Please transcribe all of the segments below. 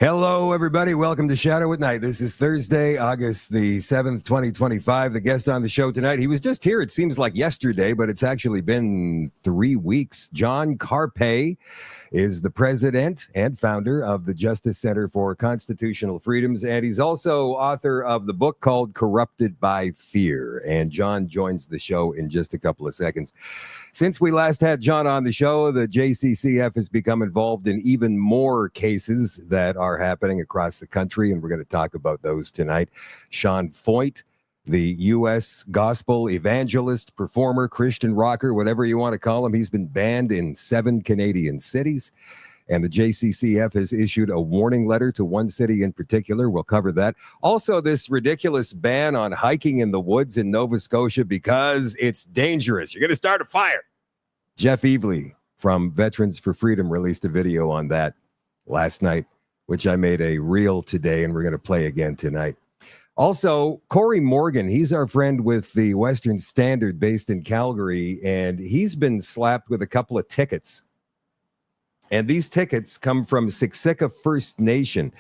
Hello, everybody. Welcome to Shadow at Night. This is Thursday, August the 7th, 2025. The guest on the show tonight, he was just here. It seems like yesterday, but it's actually been 3 weeks. John Carpay is the president and founder of the Justice Center for Constitutional Freedoms, and he's also author of the book called Corrupted by Fear. And John joins the show in just a couple of seconds. Since we last had John on the show, the JCCF has become involved in even more cases that are happening across the country, and we're going to talk about those tonight. Sean Feucht, the U.S. gospel evangelist, performer, Christian rocker, whatever you want to call him, he's been banned in 7 Canadian cities, and the JCCF has issued a warning letter to one city in particular. We'll cover that. Also, this ridiculous ban on hiking in the woods in Nova Scotia because it's dangerous. You're going to start a fire. Jeff Evely from Veterans for Freedom released a video on that last night, which I made a reel today, and we're going to play again tonight. Also, Corey Morgan, he's our friend with the Western Standard based in Calgary, and he's been slapped with a couple of tickets. And these tickets come from Siksika First Nation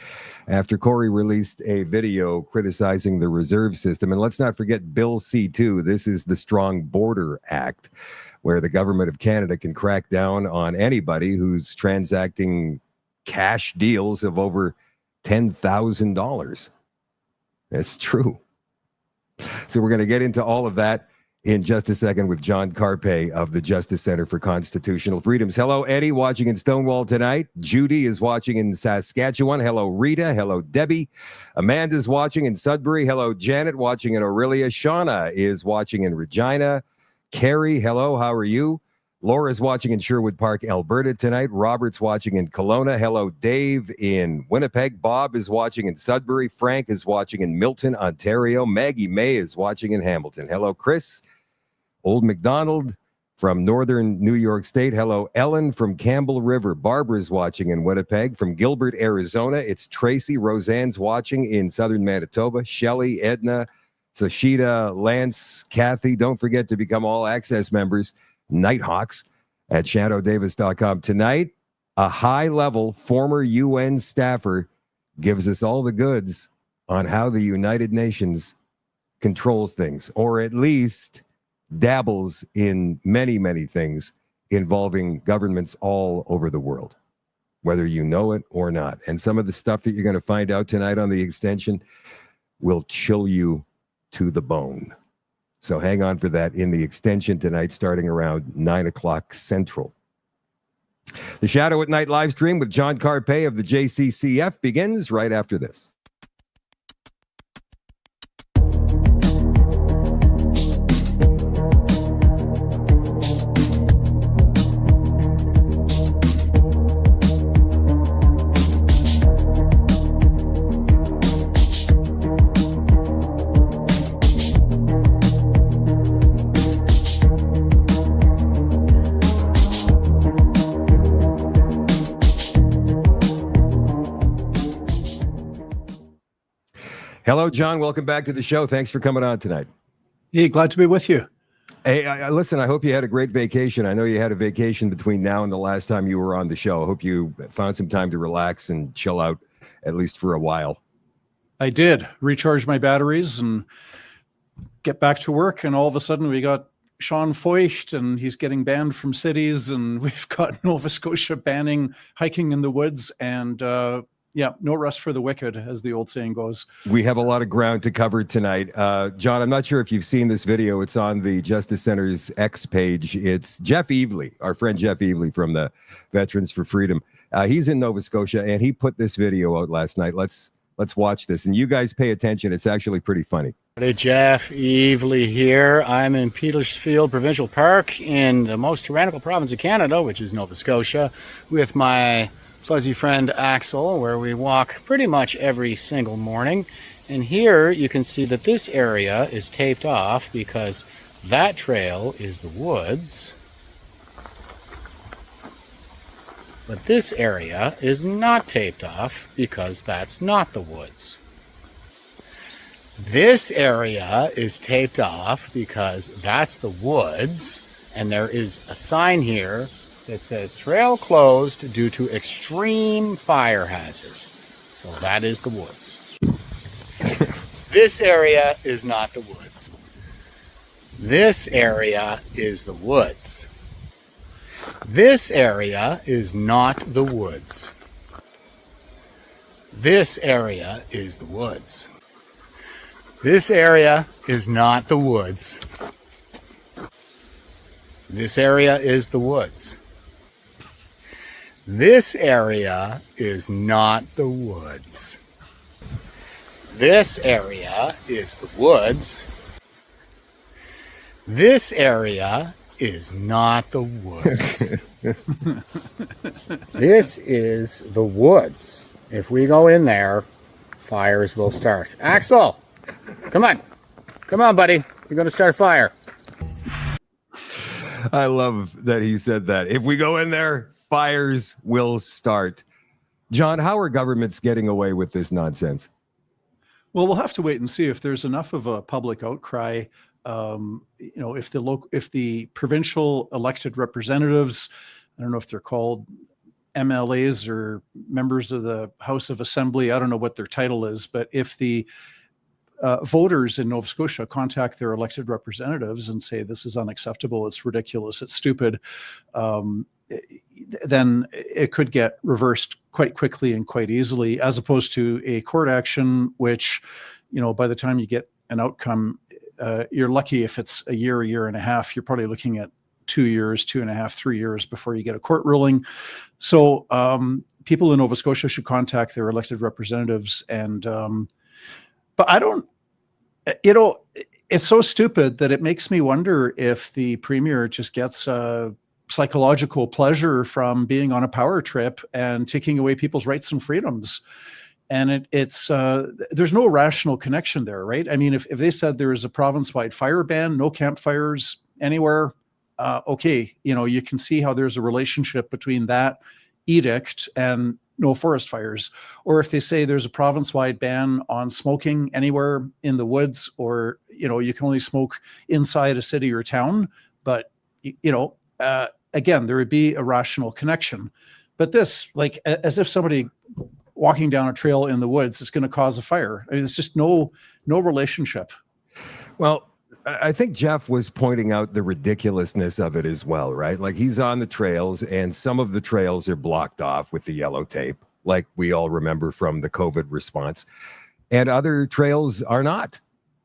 after Corey released a video criticizing the reserve system. And let's not forget Bill C-2. This is the Strong Border Act, where the government of Canada can crack down on anybody who's transacting cash deals of over $10,000. That's true. So we're going to get into all of that in just a second with John Carpay of the Justice Center for Constitutional Freedoms. Hello, Eddie, watching in Stonewall tonight. Judy is watching in Saskatchewan. Hello, Rita. Hello, Debbie. Amanda's watching in Sudbury. Hello, Janet, watching in Orillia. Shauna is watching in Regina. Carrie, hello, how are you? Laura's watching in Sherwood Park, Alberta tonight. Robert's watching in Kelowna. Hello, Dave in Winnipeg. Bob is watching in Sudbury. Frank is watching in Milton, Ontario. Maggie May is watching in Hamilton. Hello, Chris. Old McDonald from Northern New York State. Hello, Ellen from Campbell River. Barbara's watching in Winnipeg. From Gilbert, Arizona, it's Tracy. Roseanne's watching in Southern Manitoba. Shelley, Edna, Sashida, Lance, Kathy. Don't forget to become all access members. Nighthawks at shadowdavis.com. Tonight, a high-level former UN staffer gives us all the goods on how the United Nations controls things, or at least dabbles in many, many things involving governments all over the world, whether you know it or not. And some of the stuff that you're going to find out tonight on the extension will chill you to the bone. So hang on for that in the extension tonight, starting around 9 o'clock Central. The Shadow at Night live stream with John Carpay of the JCCF begins right after this. Hello, John. Welcome back to the show. Thanks for coming on tonight. Hey, glad to be with you. Hey, listen, I hope you had a great vacation. I know you had a vacation between now and the last time you were on the show. I hope you found some time to relax and chill out, at least for a while. I did recharge my batteries and get back to work. And all of a sudden we got Sean Feucht and he's getting banned from cities. And we've got Nova Scotia banning hiking in the woods. And yeah, no rest for the wicked, as the old saying goes. We have a lot of ground to cover tonight. John, I'm not sure if you've seen this video. It's on the Justice Center's X page. It's Jeff Evely, our friend Jeff Evely from the Veterans for Freedom. He's in Nova Scotia, and he put this video out last night. Let's watch this, and you guys pay attention. It's actually pretty funny. Hey, Jeff Evely here. I'm in Petersfield Provincial Park in the most tyrannical province of Canada, which is Nova Scotia, with my fuzzy friend Axel, where we walk pretty much every single morning. And here you can see that this area is taped off because that trail is the woods, but this area is not taped off because that's not the woods. This area is taped off because that's the woods, and there is a sign here that says trail closed due to extreme fire hazard. So that is the woods. This area is not the woods. This area is the woods. This area is not the woods. This area is the woods. This area is not the woods. This area is the woods. This area is not the woods. This area is the woods. This area is not the woods. This is the woods. If we go in there, fires will start. Axel, come on. Come on, buddy. We're going to start a fire. I love that he said that. If we go in there, fires will start. John, how are governments getting away with this nonsense? Well, we'll have to wait and see if there's enough of a public outcry. If the provincial elected representatives, I don't know if they're called MLAs or members of the House of Assembly, I don't know what their title is, but if the voters in Nova Scotia contact their elected representatives and say this is unacceptable, it's ridiculous, it's stupid, then it could get reversed quite quickly and quite easily, as opposed to a court action, which, by the time you get an outcome, you're lucky if it's a year and a half. You're probably looking at 2 years, 2.5, 3 years before you get a court ruling. So people in Nova Scotia should contact their elected representatives. And but I don't, it's so stupid that it makes me wonder if the premier just gets psychological pleasure from being on a power trip and taking away people's rights and freedoms. And it's there's no rational connection there, right? I mean, if they said there is a province-wide fire ban, no campfires anywhere, okay, you can see how there's a relationship between that edict and no forest fires. Or if they say there's a province-wide ban on smoking anywhere in the woods, or, you can only smoke inside a city or town, but, again, there would be a rational connection. But this, like, as if somebody walking down a trail in the woods is going to cause a fire. I mean, it's just no relationship. Well, I think Jeff was pointing out the ridiculousness of it as well, right? Like, he's on the trails and some of the trails are blocked off with the yellow tape, like we all remember from the COVID response, and other trails are not.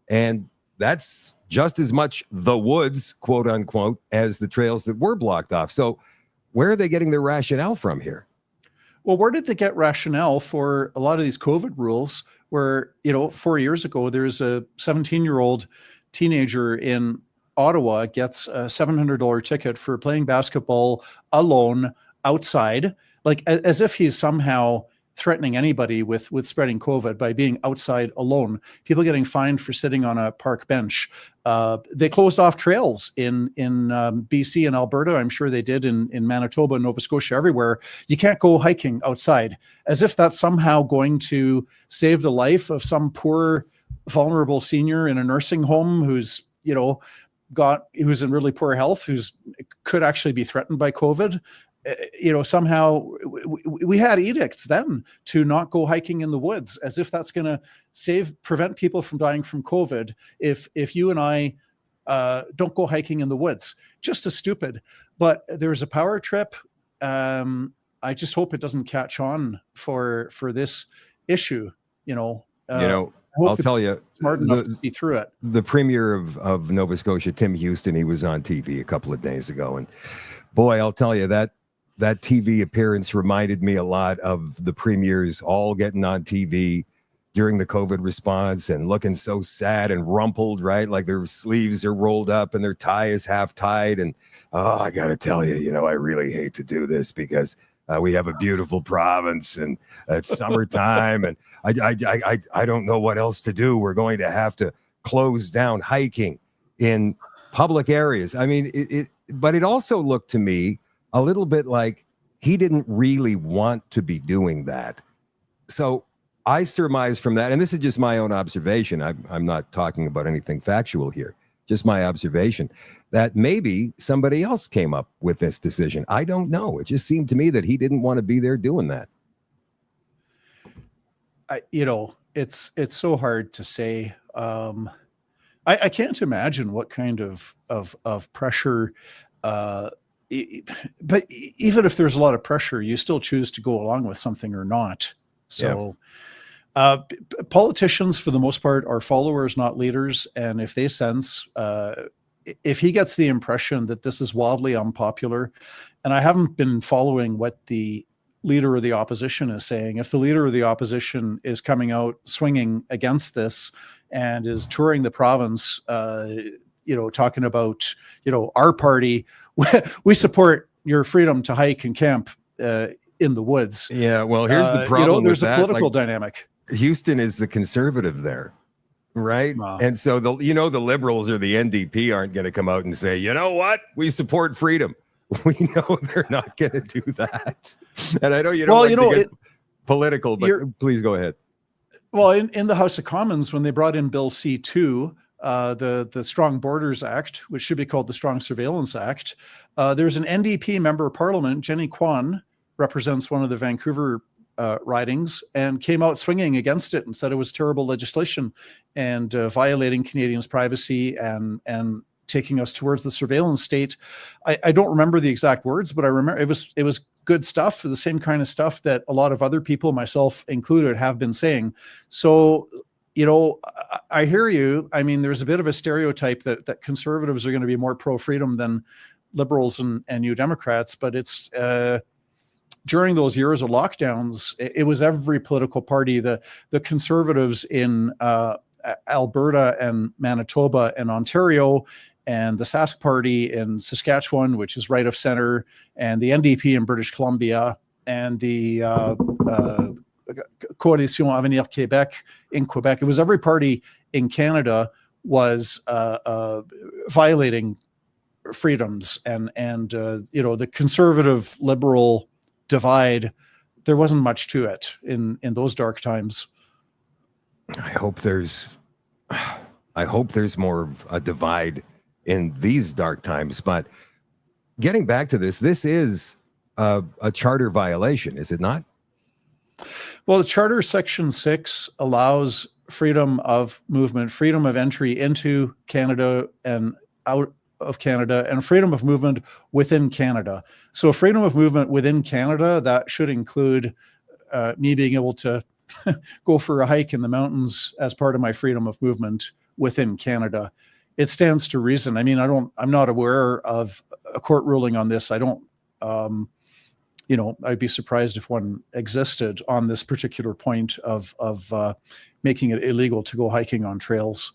And that's just as much the woods, quote unquote, as the trails that were blocked off. So where are they getting their rationale from here? Well, where did they get rationale for a lot of these COVID rules where, 4 years ago, there's a 17-year-old teenager in Ottawa gets a $700 ticket for playing basketball alone outside, like as if he's somehow threatening anybody with spreading COVID by being outside alone. People getting fined for sitting on a park bench. They closed off trails in BC and Alberta. I'm sure they did in Manitoba, Nova Scotia, everywhere. You can't go hiking outside, as if that's somehow going to save the life of some poor, vulnerable senior in a nursing home who's in really poor health, who's could actually be threatened by COVID. Somehow we had edicts then to not go hiking in the woods, as if that's going to prevent people from dying from COVID. If you and I don't go hiking in the woods, just as stupid. But there's a power trip. I just hope it doesn't catch on for this issue. I'll tell you, smart enough to see through it. The premier of Nova Scotia, Tim Houston, he was on TV a couple of days ago, and boy, I'll tell you that TV appearance reminded me a lot of the premiers all getting on TV during the COVID response and looking so sad and rumpled, right? Like their sleeves are rolled up and their tie is half tied. And I got to tell you, I really hate to do this because we have a beautiful province and it's summertime and I don't know what else to do. We're going to have to close down hiking in public areas. I mean, but it also looked to me a little bit like he didn't really want to be doing that. So I surmise from that, and this is just my own observation, I'm not talking about anything factual here, just my observation, that maybe somebody else came up with this decision. I don't know. It just seemed to me that he didn't want to be there doing that. it's so hard to say. I can't imagine what kind of pressure. But even if there's a lot of pressure, you still choose to go along with something or not. So politicians, for the most part, are followers, not leaders. And if they sense, if he gets the impression that this is wildly unpopular, and I haven't been following what the leader of the opposition is saying, if the leader of the opposition is coming out swinging against this and is touring the province, talking about, our party, we support your freedom to hike and camp in the woods. Yeah, well, here's the problem. There's with a political dynamic. Houston is the conservative there, right? And so the liberals or the NDP aren't going to come out and say, you know what, we support freedom. We know they're not going to do that. And I know you don't to get political, but please go ahead. Well, in the House of Commons, when they brought in Bill C2, the Strong Borders Act, which should be called the Strong Surveillance Act, there's an NDP member of Parliament, Jenny Kwan, represents one of the Vancouver ridings, and came out swinging against it and said it was terrible legislation and violating Canadians' privacy and taking us towards the surveillance state. I don't remember the exact words, but I remember it was good stuff, the same kind of stuff that a lot of other people, myself included, have been saying. So, I hear you. I mean, there's a bit of a stereotype that conservatives are going to be more pro-freedom than liberals and New Democrats, but it's during those years of lockdowns, it was every political party. The conservatives in Alberta and Manitoba and Ontario, and the Sask Party in Saskatchewan, which is right of center, and the NDP in British Columbia, and the Coalition Avenir Québec in Quebec. It was every party in Canada was violating freedoms, and the conservative liberal divide. There wasn't much to it in those dark times. I hope there's more of a divide in these dark times. But getting back to this is a charter violation, is it not? Well, the Charter Section 6 allows freedom of movement, freedom of entry into Canada and out of Canada, and freedom of movement within Canada. So freedom of movement within Canada, that should include me being able to go for a hike in the mountains as part of my freedom of movement within Canada. It stands to reason. I mean, I'm not aware of a court ruling on this. I don't, I'd be surprised if one existed on this particular point of making it illegal to go hiking on trails.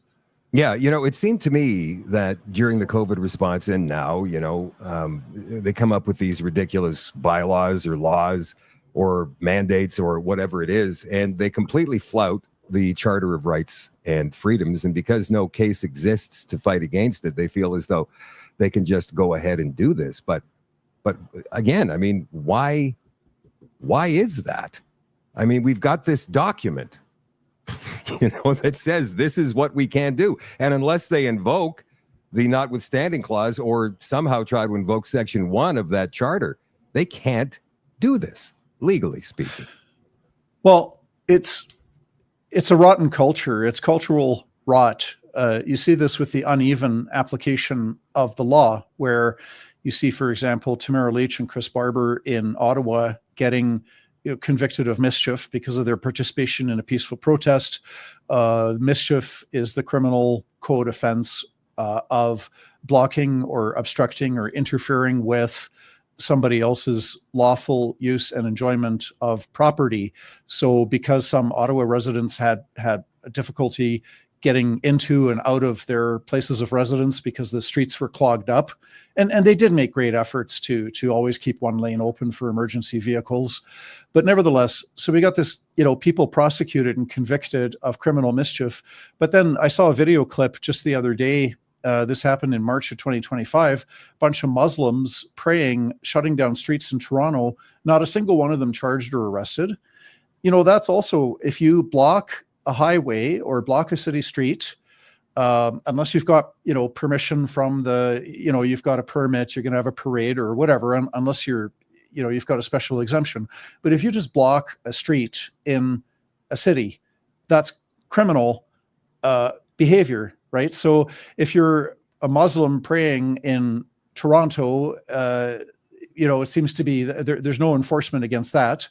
Yeah, it seemed to me that during the COVID response and now, they come up with these ridiculous bylaws or laws or mandates or whatever it is, and they completely flout the Charter of Rights and Freedoms. And because no case exists to fight against it, they feel as though they can just go ahead and do this. But again, I mean, why is that? I mean, we've got this document, that says this is what we can do. And unless they invoke the notwithstanding clause or somehow try to invoke Section 1 of that charter, they can't do this, legally speaking. Well, it's a rotten culture. It's cultural rot. You see this with the uneven application of the law, where you see, for example, Tamara Leach and Chris Barber in Ottawa getting convicted of mischief because of their participation in a peaceful protest. Mischief is the criminal code offense of blocking or obstructing or interfering with somebody else's lawful use and enjoyment of property. So because some Ottawa residents had a difficulty getting into and out of their places of residence because the streets were clogged up, and they did make great efforts to always keep one lane open for emergency vehicles. But nevertheless, so we got this, people prosecuted and convicted of criminal mischief. But then I saw a video clip just the other day. This happened in March of 2025, a bunch of Muslims praying, shutting down streets in Toronto, not a single one of them charged or arrested. That's also, if you block a highway or block a city street, unless you've got, permission from you've got a permit, you're going to have a parade or whatever, unless you've got a special exemption. But if you just block a street in a city. That's criminal behavior, right? So if you're a Muslim praying in Toronto, it seems to be there's no enforcement against that.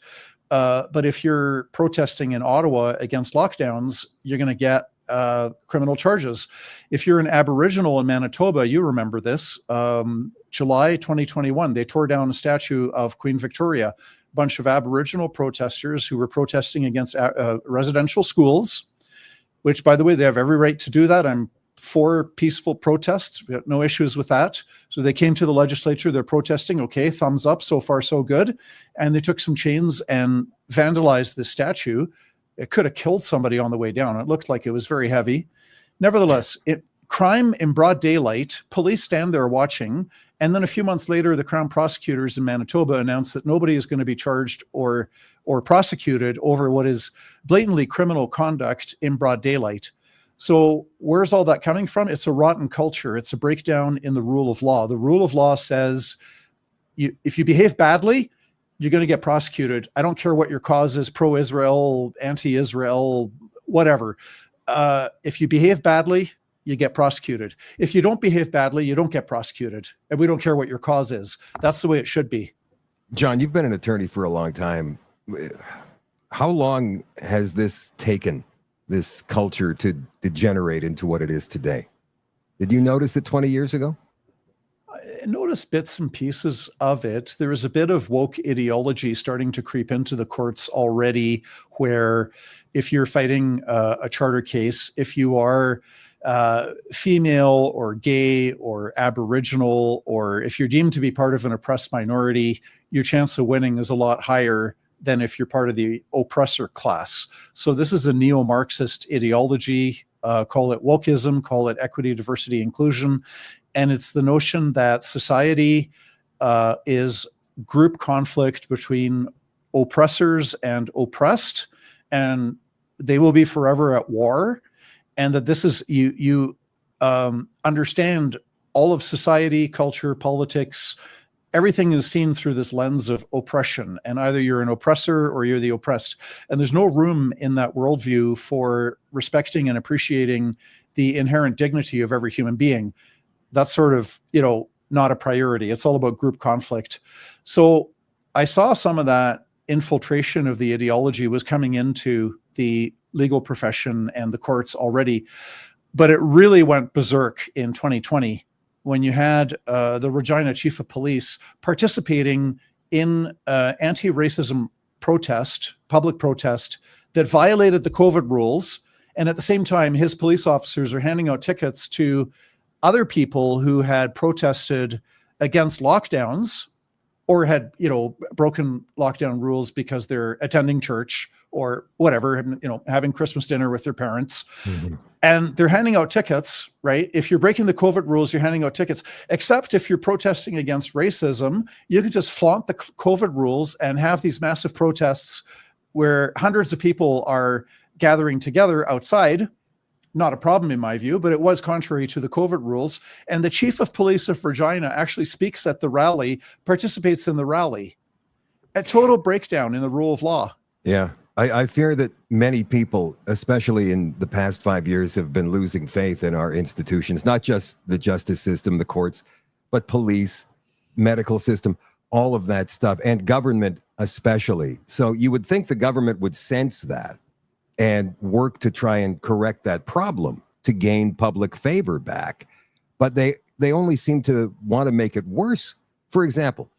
But if you're protesting in Ottawa against lockdowns, you're going to get criminal charges. If you're an Aboriginal in Manitoba, you remember this. July 2021, they tore down a statue of Queen Victoria. A bunch of Aboriginal protesters who were protesting against residential schools, which, by the way, they have every right to do that. I'm for peaceful protest. We have no issues with that. So they came to the legislature, they're protesting. Okay, thumbs up, so far so good. And they took some chains and vandalized the statue. It could have killed somebody on the way down. It looked like it was very heavy. Nevertheless, crime in broad daylight, police stand there watching. And then a few months later, the Crown prosecutors in Manitoba announced that nobody is going to be charged or prosecuted over what is blatantly criminal conduct in broad daylight. So where's all that coming from? It's a rotten culture. It's a breakdown in the rule of law. The rule of law says if you behave badly, you're going to get prosecuted. I don't care what your cause is, pro-Israel, anti-Israel, whatever. If you behave badly, you get prosecuted. If you don't behave badly, you don't get prosecuted. And we don't care what your cause is. That's the way it should be. John, you've been an attorney for a long time. How long has this taken, this culture, to degenerate into what it is today? Did you notice it 20 years ago? I noticed bits and pieces of it. There is a bit of woke ideology starting to creep into the courts already, where if you're fighting a charter case, if you are female or gay or Aboriginal, or if you're deemed to be part of an oppressed minority, your chance of winning is a lot higher than if you're part of the oppressor class. So this is a neo-Marxist ideology, call it wokeism, call it equity, diversity, inclusion. And it's the notion that society is group conflict between oppressors and oppressed, and they will be forever at war. And that this is, you understand all of society, culture, politics, everything is seen through this lens of oppression, and either you're an oppressor or you're the oppressed. And there's no room in that worldview for respecting and appreciating the inherent dignity of every human being. That's sort of, not a priority. It's all about group conflict. So I saw some of that infiltration of the ideology was coming into the legal profession and the courts already, but it really went berserk in 2020 when you had the Regina Chief of Police participating in anti-racism protest, public protest, that violated the COVID rules. And at the same time, his police officers are handing out tickets to other people who had protested against lockdowns or had, broken lockdown rules because they're attending church or whatever, having Christmas dinner with their parents. Mm-hmm. And they're handing out tickets, right? If you're breaking the COVID rules, you're handing out tickets, except if you're protesting against racism, you can just flaunt the COVID rules and have these massive protests where hundreds of people are gathering together outside. Not a problem in my view, but it was contrary to the COVID rules. And the Chief of Police of Regina actually speaks at the rally, participates in the rally. A total breakdown in the rule of law. Yeah. I fear that many people, especially in the past 5 years, have been losing faith in our institutions, not just the justice system, the courts, but police, medical system, all of that stuff, and government especially. So you would think the government would sense that and work to try and correct that problem to gain public favor back. But they only seem to want to make it worse. For example,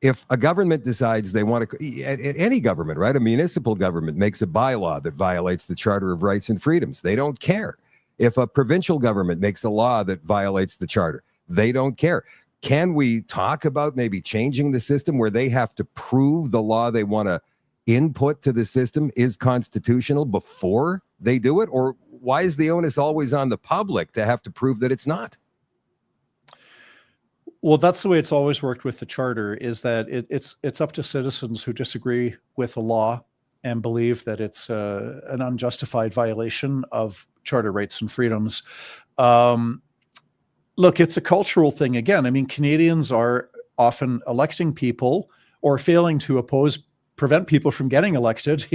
if a government decides they want to, any government, right? A municipal government makes a bylaw that violates the Charter of Rights and Freedoms, they don't care. If a provincial government makes a law that violates the Charter, they don't care. Can we talk about maybe changing the system where they have to prove the law they want to input to the system is constitutional before they do it? Or why is the onus always on the public to have to prove that it's not? Well, that's the way it's always worked with the Charter, is that it's up to citizens who disagree with the law and believe that it's an unjustified violation of Charter rights and freedoms. Look, it's a cultural thing. Again, I mean, Canadians are often electing people or failing to oppose prevent people from getting elected.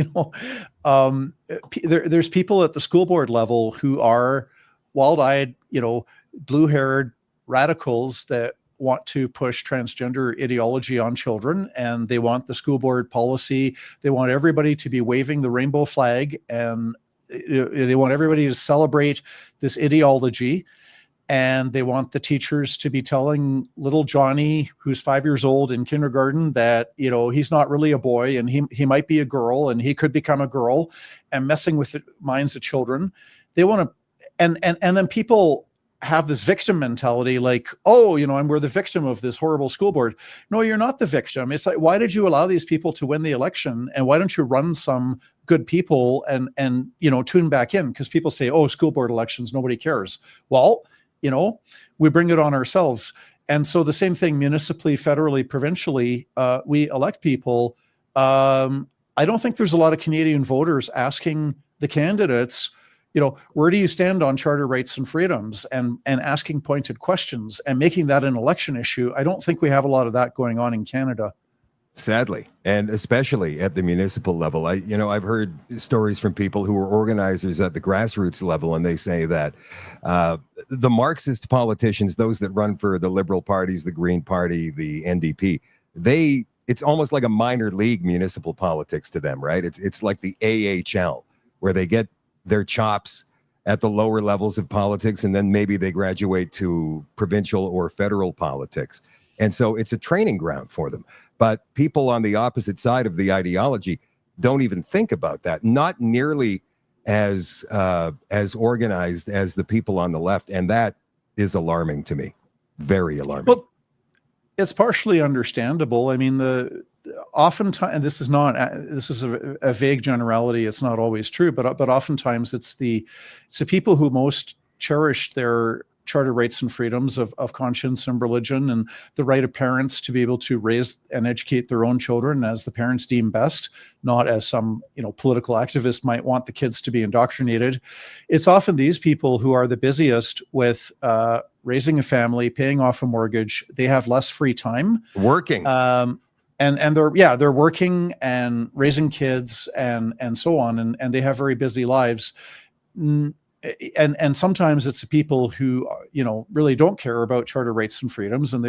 There's people at the school board level who are wild-eyed, blue-haired radicals that want to push transgender ideology on children, and they want the school board policy. They want everybody to be waving the rainbow flag, and they want everybody to celebrate this ideology. And they want the teachers to be telling little Johnny, who's 5 years old in kindergarten, that, he's not really a boy and he might be a girl and he could become a girl, and messing with the minds of children. They want to, and then people have this victim mentality, like, we're the victim of this horrible school board. No, you're not the victim. It's like, why did you allow these people to win the election? And why don't you run some good people and tune back in? Because people say, school board elections, nobody cares. Well, we bring it on ourselves. And so the same thing municipally, federally, provincially, we elect people. I don't think there's a lot of Canadian voters asking the candidates, where do you stand on charter rights and freedoms, and asking pointed questions and making that an election issue. I don't think we have a lot of that going on in Canada. Sadly, and especially at the municipal level. I've heard stories from people who were organizers at the grassroots level, and they say that the Marxist politicians, those that run for the Liberal parties, the Green Party, the NDP, it's almost like a minor league municipal politics to them, right? It's like the AHL, where they get their chops at the lower levels of politics, and then maybe they graduate to provincial or federal politics. And so it's a training ground for them. But people on the opposite side of the ideology don't even think about that. Not nearly as organized as the people on the left. And that is alarming to me. Very alarming. Well, it's partially understandable. I mean, oftentimes, and this is a vague generality. It's not always true, but oftentimes it's the people who most cherish their charter rights and freedoms of conscience and religion, and the right of parents to be able to raise and educate their own children as the parents deem best, not as some political activist might want the kids to be indoctrinated. It's often these people who are the busiest with raising a family, paying off a mortgage. They have less free time working. And they're working and raising kids and so on, and they have very busy lives. And sometimes it's the people who really don't care about charter rights and freedoms, and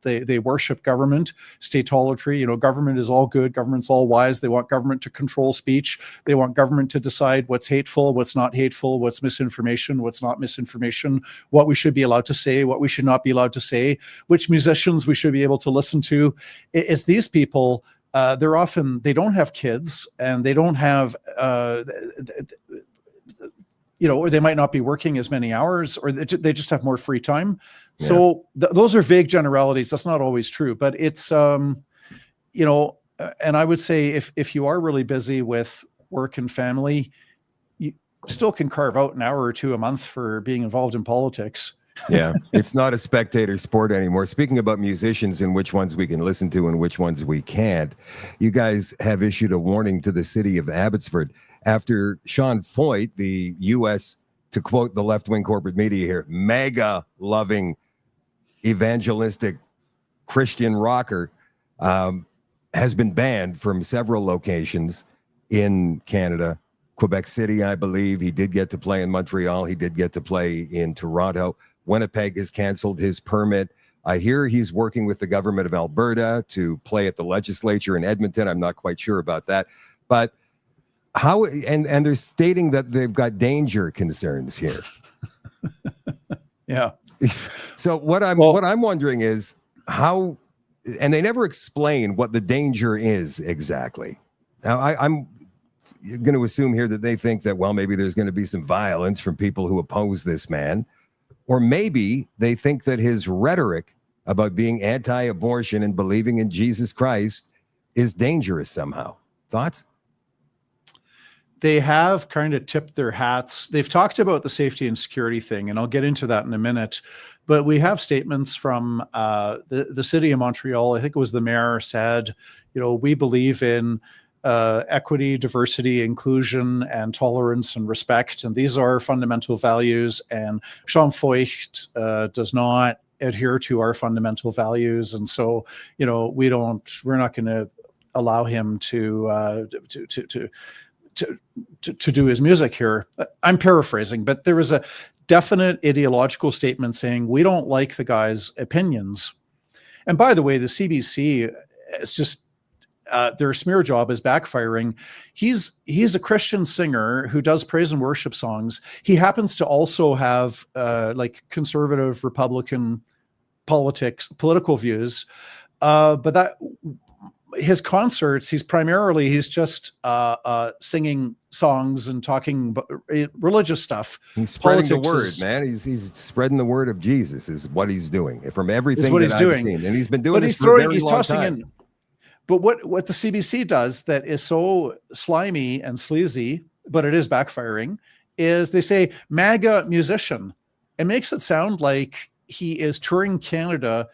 they worship government, statolatry. Government is all good, government's all wise. They want government to control speech. They want government to decide what's hateful, what's not hateful, what's misinformation, what's not misinformation, what we should be allowed to say, what we should not be allowed to say, which musicians we should be able to listen to. It's these people. They don't have kids, and they don't have or they might not be working as many hours, or they just have more free time. Yeah. So those are vague generalities. That's not always true, but it's, and I would say if you are really busy with work and family, you still can carve out an hour or two a month for being involved in politics. Yeah, it's not a spectator sport anymore. Speaking about musicians and which ones we can listen to and which ones we can't, you guys have issued a warning to the city of Abbotsford after Sean Feucht, the U.S., to quote the left-wing corporate media here, mega-loving evangelistic Christian rocker, has been banned from several locations in Canada. Quebec City, I believe. He did get to play in Montreal. He did get to play in Toronto. Winnipeg has canceled his permit. I hear he's working with the government of Alberta to play at the legislature in Edmonton. I'm not quite sure about that. But how, and they're stating that they've got danger concerns here. Yeah. So what I'm wondering is how, and they never explain what the danger is exactly. Now I'm going to assume here that they think that, well, maybe there's going to be some violence from people who oppose this man, or maybe they think that his rhetoric about being anti-abortion and believing in Jesus Christ is dangerous somehow. Thoughts? They have kind of tipped their hats. They've talked about the safety and security thing, and I'll get into that in a minute. But we have statements from the city of Montreal. I think it was the mayor said, we believe in equity, diversity, inclusion, and tolerance and respect. And these are fundamental values. And Sean Feucht does not adhere to our fundamental values. And so, we're not going to allow him to do his music here. I'm paraphrasing, but there was a definite ideological statement saying we don't like the guy's opinions. And by the way, the CBC, it's just their smear job is backfiring. He's a Christian singer who does praise and worship songs. He happens to also have like conservative Republican political views, but that his concerts, he's just singing songs and talking religious stuff. He's spreading the word, man. He's spreading the word of Jesus is what he's doing from everything that I've seen. And he's been doing this for a very long time. But what the CBC does that is so slimy and sleazy, but it is backfiring, is they say MAGA musician. It makes it sound like he is touring Canada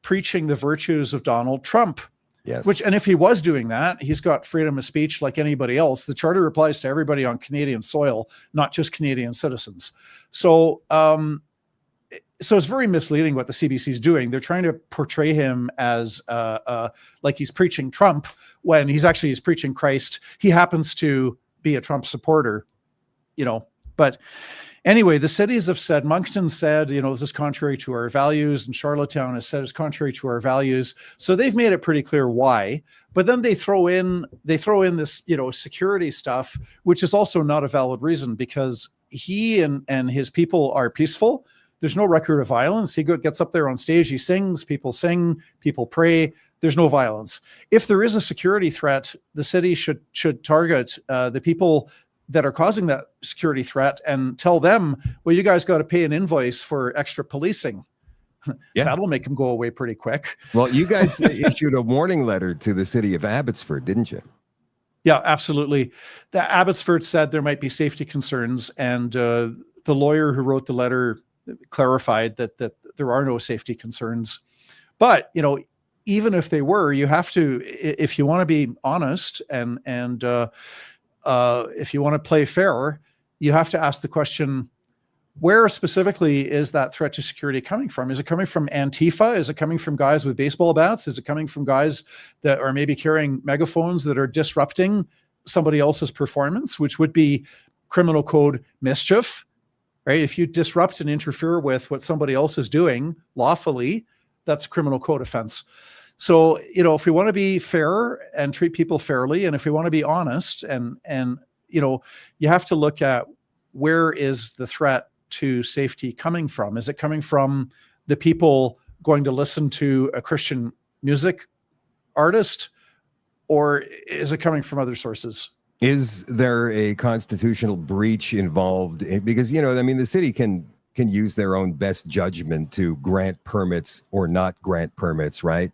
preaching the virtues of Donald Trump. Yes. And if he was doing that, he's got freedom of speech like anybody else. The charter applies to everybody on Canadian soil, not just Canadian citizens. So it's very misleading what the CBC is doing. They're trying to portray him as like he's preaching Trump when he's preaching Christ. He happens to be a Trump supporter, but anyway, the cities have said, Moncton said, this is contrary to our values, and Charlottetown has said it's contrary to our values. So they've made it pretty clear why. But then they throw in this, security stuff, which is also not a valid reason because he and his people are peaceful. There's no record of violence. He gets up there on stage, he sings, people sing, people pray. There's no violence. If there is a security threat, the city should target the people that are causing that security threat and tell them, well, you guys got to pay an invoice for extra policing. Yeah. That'll make them go away pretty quick. Well, you guys issued a warning letter to the city of Abbotsford, didn't you? Yeah, absolutely. The Abbotsford said there might be safety concerns, and the lawyer who wrote the letter clarified that there are no safety concerns. But, even if they were, you have to, if you want to be honest and if you want to play fair, you have to ask the question, where specifically is that threat to security coming from? Is it coming from Antifa? Is it coming from guys with baseball bats? Is it coming from guys that are maybe carrying megaphones that are disrupting somebody else's performance, which would be criminal code mischief, right? If you disrupt and interfere with what somebody else is doing lawfully, that's a criminal code offense. So, if we want to be fair and treat people fairly, and if we want to be honest and you have to look at where is the threat to safety coming from? Is it coming from the people going to listen to a Christian music artist, or is it coming from other sources? Is there a constitutional breach involved? Because, the city can use their own best judgment to grant permits or not grant permits, right?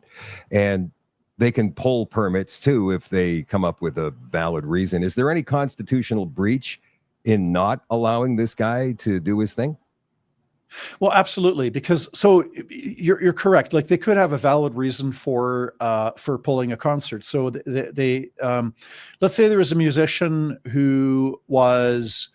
And they can pull permits too if they come up with a valid reason. Is there any constitutional breach in not allowing this guy to do his thing? Well, absolutely, because you're correct. Like, they could have a valid reason for pulling a concert. So they let's say there was a musician who was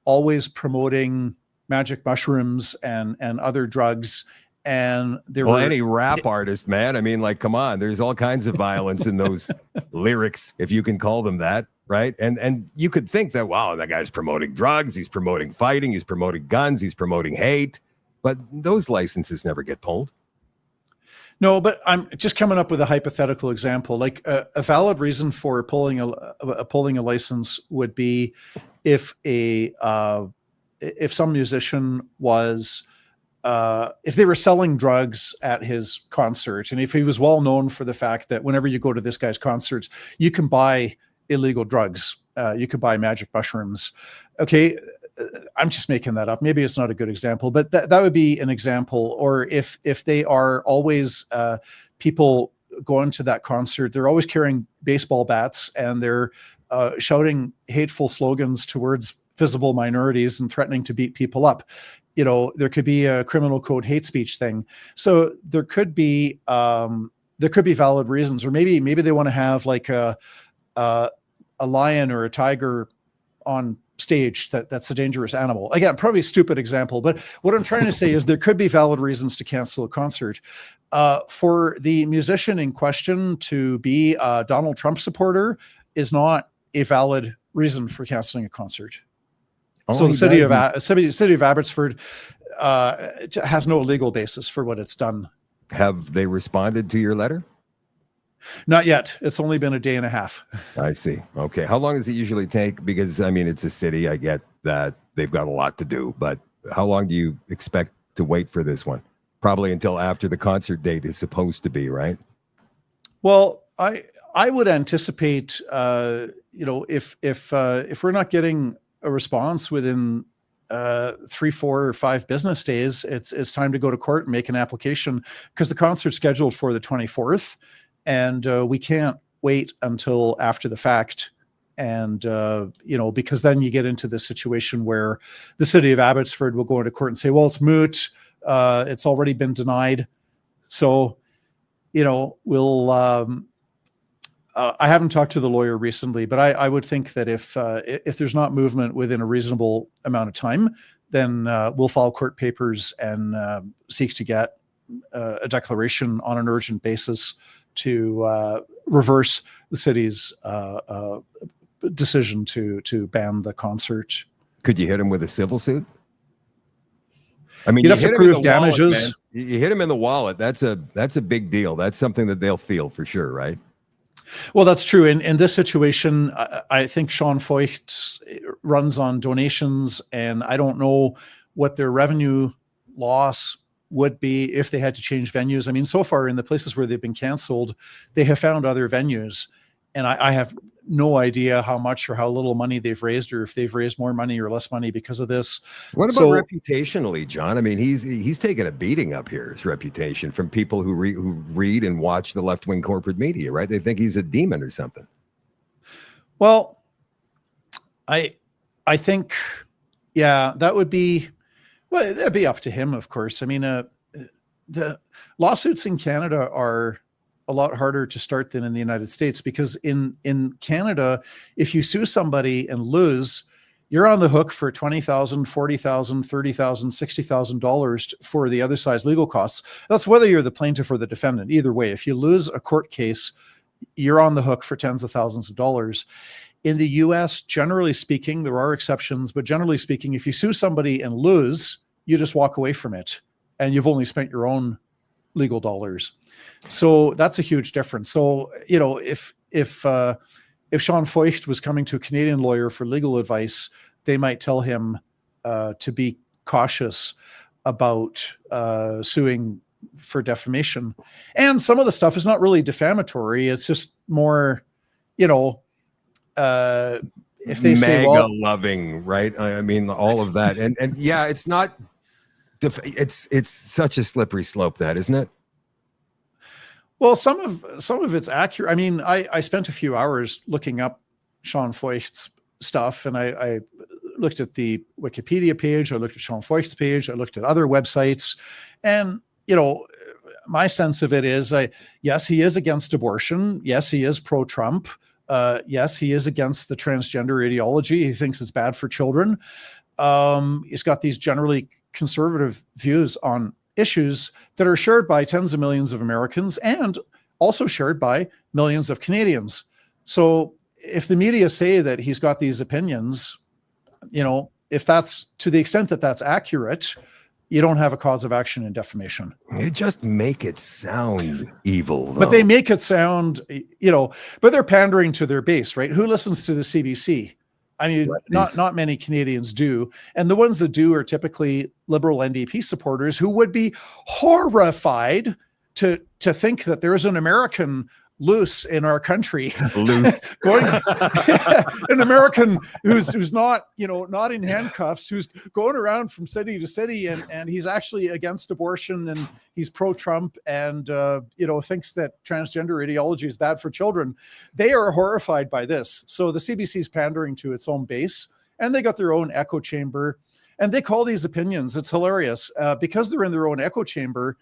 always promoting magic mushrooms and other drugs, and any rap artist, man. Come on, there's all kinds of violence in those lyrics, if you can call them that, right? And you could think that, wow, that guy's promoting drugs, he's promoting fighting, he's promoting guns, he's promoting hate, but those licenses never get pulled. No, but I'm just coming up with a hypothetical example. Like a valid reason for pulling a license would be if some musician was, if they were selling drugs at his concert, and if he was well known for the fact that whenever you go to this guy's concerts, you can buy illegal drugs, you could buy magic mushrooms. Okay, I'm just making that up. Maybe it's not a good example, but that would be an example. Or if they are always people going to that concert, they're always carrying baseball bats and they're shouting hateful slogans towards visible minorities and threatening to beat people up. There could be a criminal code hate speech thing. So there could be valid reasons, or maybe they want to have like a lion or a tiger on stage that's a dangerous animal. Again, probably a stupid example, but what I'm trying to say is there could be valid reasons to cancel a concert. For the musician in question to be a Donald Trump supporter is not a valid reason for canceling a concert. So the city of Abbotsford has no legal basis for what it's done. Have they responded to your letter? Not yet. It's only been a day and a half. I see. Okay. How long does it usually take? Because, I mean, it's a city. I get that they've got a lot to do, but how long do you expect to wait for this one? Probably until after the concert date is supposed to be, right? Well, I would anticipate, if we're not getting a response within 3, 4, or 5 business days, it's time to go to court and make an application, because the concert's scheduled for the 24th. And we can't wait until after the fact. And, because then you get into this situation where the city of Abbotsford will go into court and say, well, it's moot. It's already been denied. So, we'll, I haven't talked to the lawyer recently, but I would think that if there's not movement within a reasonable amount of time, then we'll file court papers and seek to get a declaration on an urgent basis to reverse the city's decision to ban the concert. Could you hit him with a civil suit? I mean, you'd have to prove damages. You hit him in the wallet. That's a big deal. That's something that they'll feel for sure, right? Well, that's true. In this situation, I think Sean Feucht runs on donations, and I don't know what their revenue loss would be if they had to change venues. I mean, so far in the places where they've been canceled, they have found other venues, and I have no idea how much or how little money they've raised, or if they've raised more money or less money because of this. What about reputationally, John? I mean, he's taken a beating up here, his reputation, from people who read and watch the left-wing corporate media, right? They think he's a demon or something. Well, I think, yeah, that would be, well, that'd be up to him, of course. I mean, the lawsuits in Canada are a lot harder to start than in the United States, because in Canada, if you sue somebody and lose, you're on the hook for $20,000, $40,000, $30,000, $60,000 for the other side's legal costs. That's whether you're the plaintiff or the defendant. Either way, if you lose a court case, you're on the hook for tens of thousands of dollars. In the US, generally speaking, there are exceptions, but generally speaking, if you sue somebody and lose, you just walk away from it, and you've only spent your own legal dollars. So that's a huge difference. So, if Sean Feucht was coming to a Canadian lawyer for legal advice, they might tell him to be cautious about suing for defamation. And some of the stuff is not really defamatory. It's just more, if they say, well, loving, right? I mean, all of that. And yeah, it's not, it's such a slippery slope, that, isn't it? Well, some of it's accurate. I mean, I spent a few hours looking up Sean Feucht's stuff, and I looked at the Wikipedia page, I looked at Sean Feucht's page, I looked at other websites, and my sense of it is, yes, he is against abortion. Yes, he is pro-Trump. Yes, he is against the transgender ideology. He thinks it's bad for children. He's got these generally conservative views on issues that are shared by tens of millions of Americans and also shared by millions of Canadians. So if the media say that he's got these opinions, if that's to the extent that that's accurate, you don't have a cause of action in defamation. They just make it sound evil, though. But they make it sound, but they're pandering to their base, right? Who listens to the CBC? I mean, not many Canadians do. And the ones that do are typically Liberal NDP supporters who would be horrified to think that there is an American loose in our country. Loose. An American who's not, not in handcuffs, who's going around from city to city, and he's actually against abortion, and he's pro-Trump, and thinks that transgender ideology is bad for children. They are horrified by this. So the CBC is pandering to its own base, and they got their own echo chamber, and they call these opinions, it's hilarious, because they're in their own echo chamber.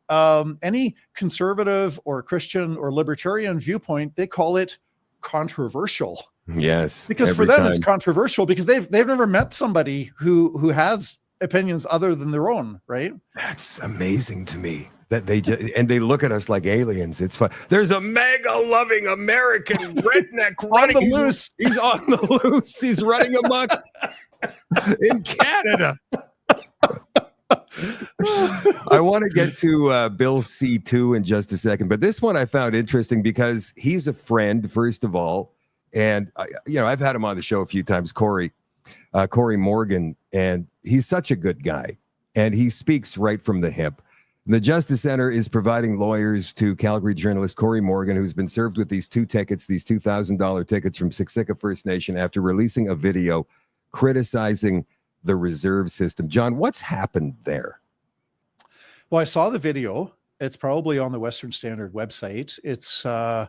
Any conservative or Christian or libertarian viewpoint, they call it controversial. Yes. Because for every them time. it's controversial because they've never met somebody who has opinions other than their own, right? That's amazing to me that they just, and they look at us like aliens. It's fun. There's a mega loving American redneck running On the loose. He's on the loose. He's running amok in Canada. I want to get to Bill C2 in just a second, but this one I found interesting because he's a friend, first of all, and I've had him on the show a few times, Corey Morgan, and he's such a good guy, and he speaks right from the hip. The Justice Center is providing lawyers to Calgary journalist Corey Morgan, who's been served with these two tickets, these $2,000 tickets from Siksika First Nation after releasing a video criticizing the reserve system. John, what's happened there? Well, I saw the video. It's probably on the Western Standard website. It's, I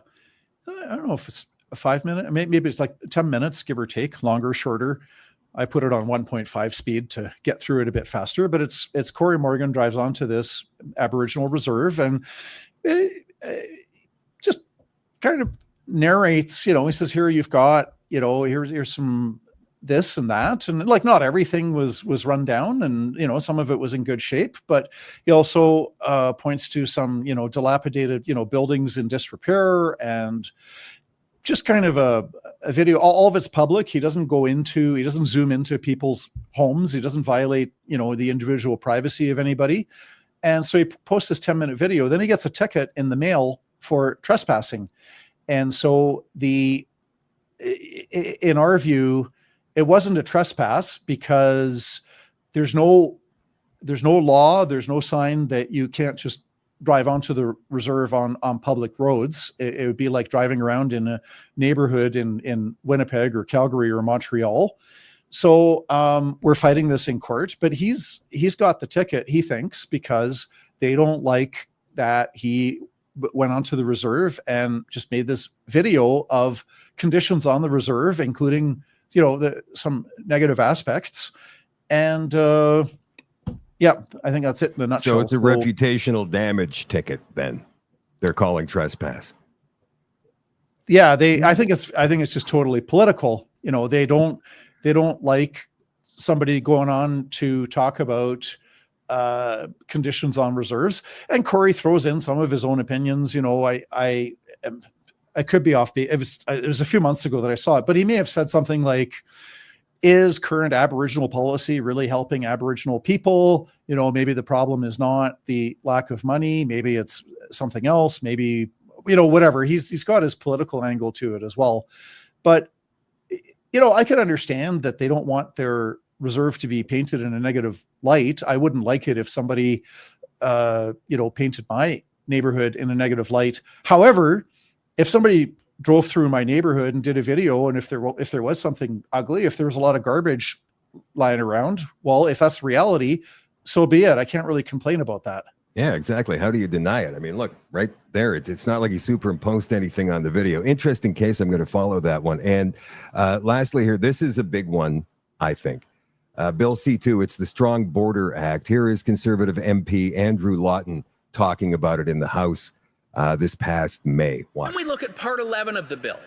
don't know if it's a 5 minute, maybe it's like 10 minutes, give or take, longer, shorter. I put it on 1.5 speed to get through it a bit faster, but it's Corey Morgan drives onto this Aboriginal reserve and just kind of narrates, he says, here you've got, here's some this and that. And like, not everything was run down and, some of it was in good shape, but he also points to some, dilapidated, buildings in disrepair and just kind of a video. All of it's public. He doesn't zoom into people's homes. He doesn't violate, the individual privacy of anybody. And so he posts this 10-minute video. Then he gets a ticket in the mail for trespassing. And so in our view, it wasn't a trespass because there's no law, there's no sign that you can't just drive onto the reserve on public roads. It would be like driving around in a neighborhood in Winnipeg or Calgary or Montreal. So we're fighting this in court, but he's got the ticket, he thinks, because they don't like that he went onto the reserve and just made this video of conditions on the reserve, including, some negative aspects. And yeah, I think that's it in a nutshell. So it's a reputational damage ticket then they're calling trespass. Yeah, I think it's just totally political. They don't like somebody going on to talk about conditions on reserves. And Corey throws in some of his own opinions. I could be off. It was a few months ago that I saw it, but he may have said something like, is current Aboriginal policy really helping Aboriginal people? Maybe the problem is not the lack of money. Maybe it's something else. Maybe, whatever. He's got his political angle to it as well. But, I can understand that they don't want their reserve to be painted in a negative light. I wouldn't like it if somebody, painted my neighborhood in a negative light. However, if somebody drove through my neighborhood and did a video, and if there was something ugly, if there was a lot of garbage lying around, well, if that's reality, so be it. I can't really complain about that. Yeah, exactly. How do you deny it? I mean, look, right there. It's not like he superimposed anything on the video. Interesting case. I'm going to follow that one. And lastly here, this is a big one, I think. Bill C2, it's the Strong Border Act. Here is Conservative MP Andrew Lawton talking about it in the House this past May. When we look at Part 11 of the bill,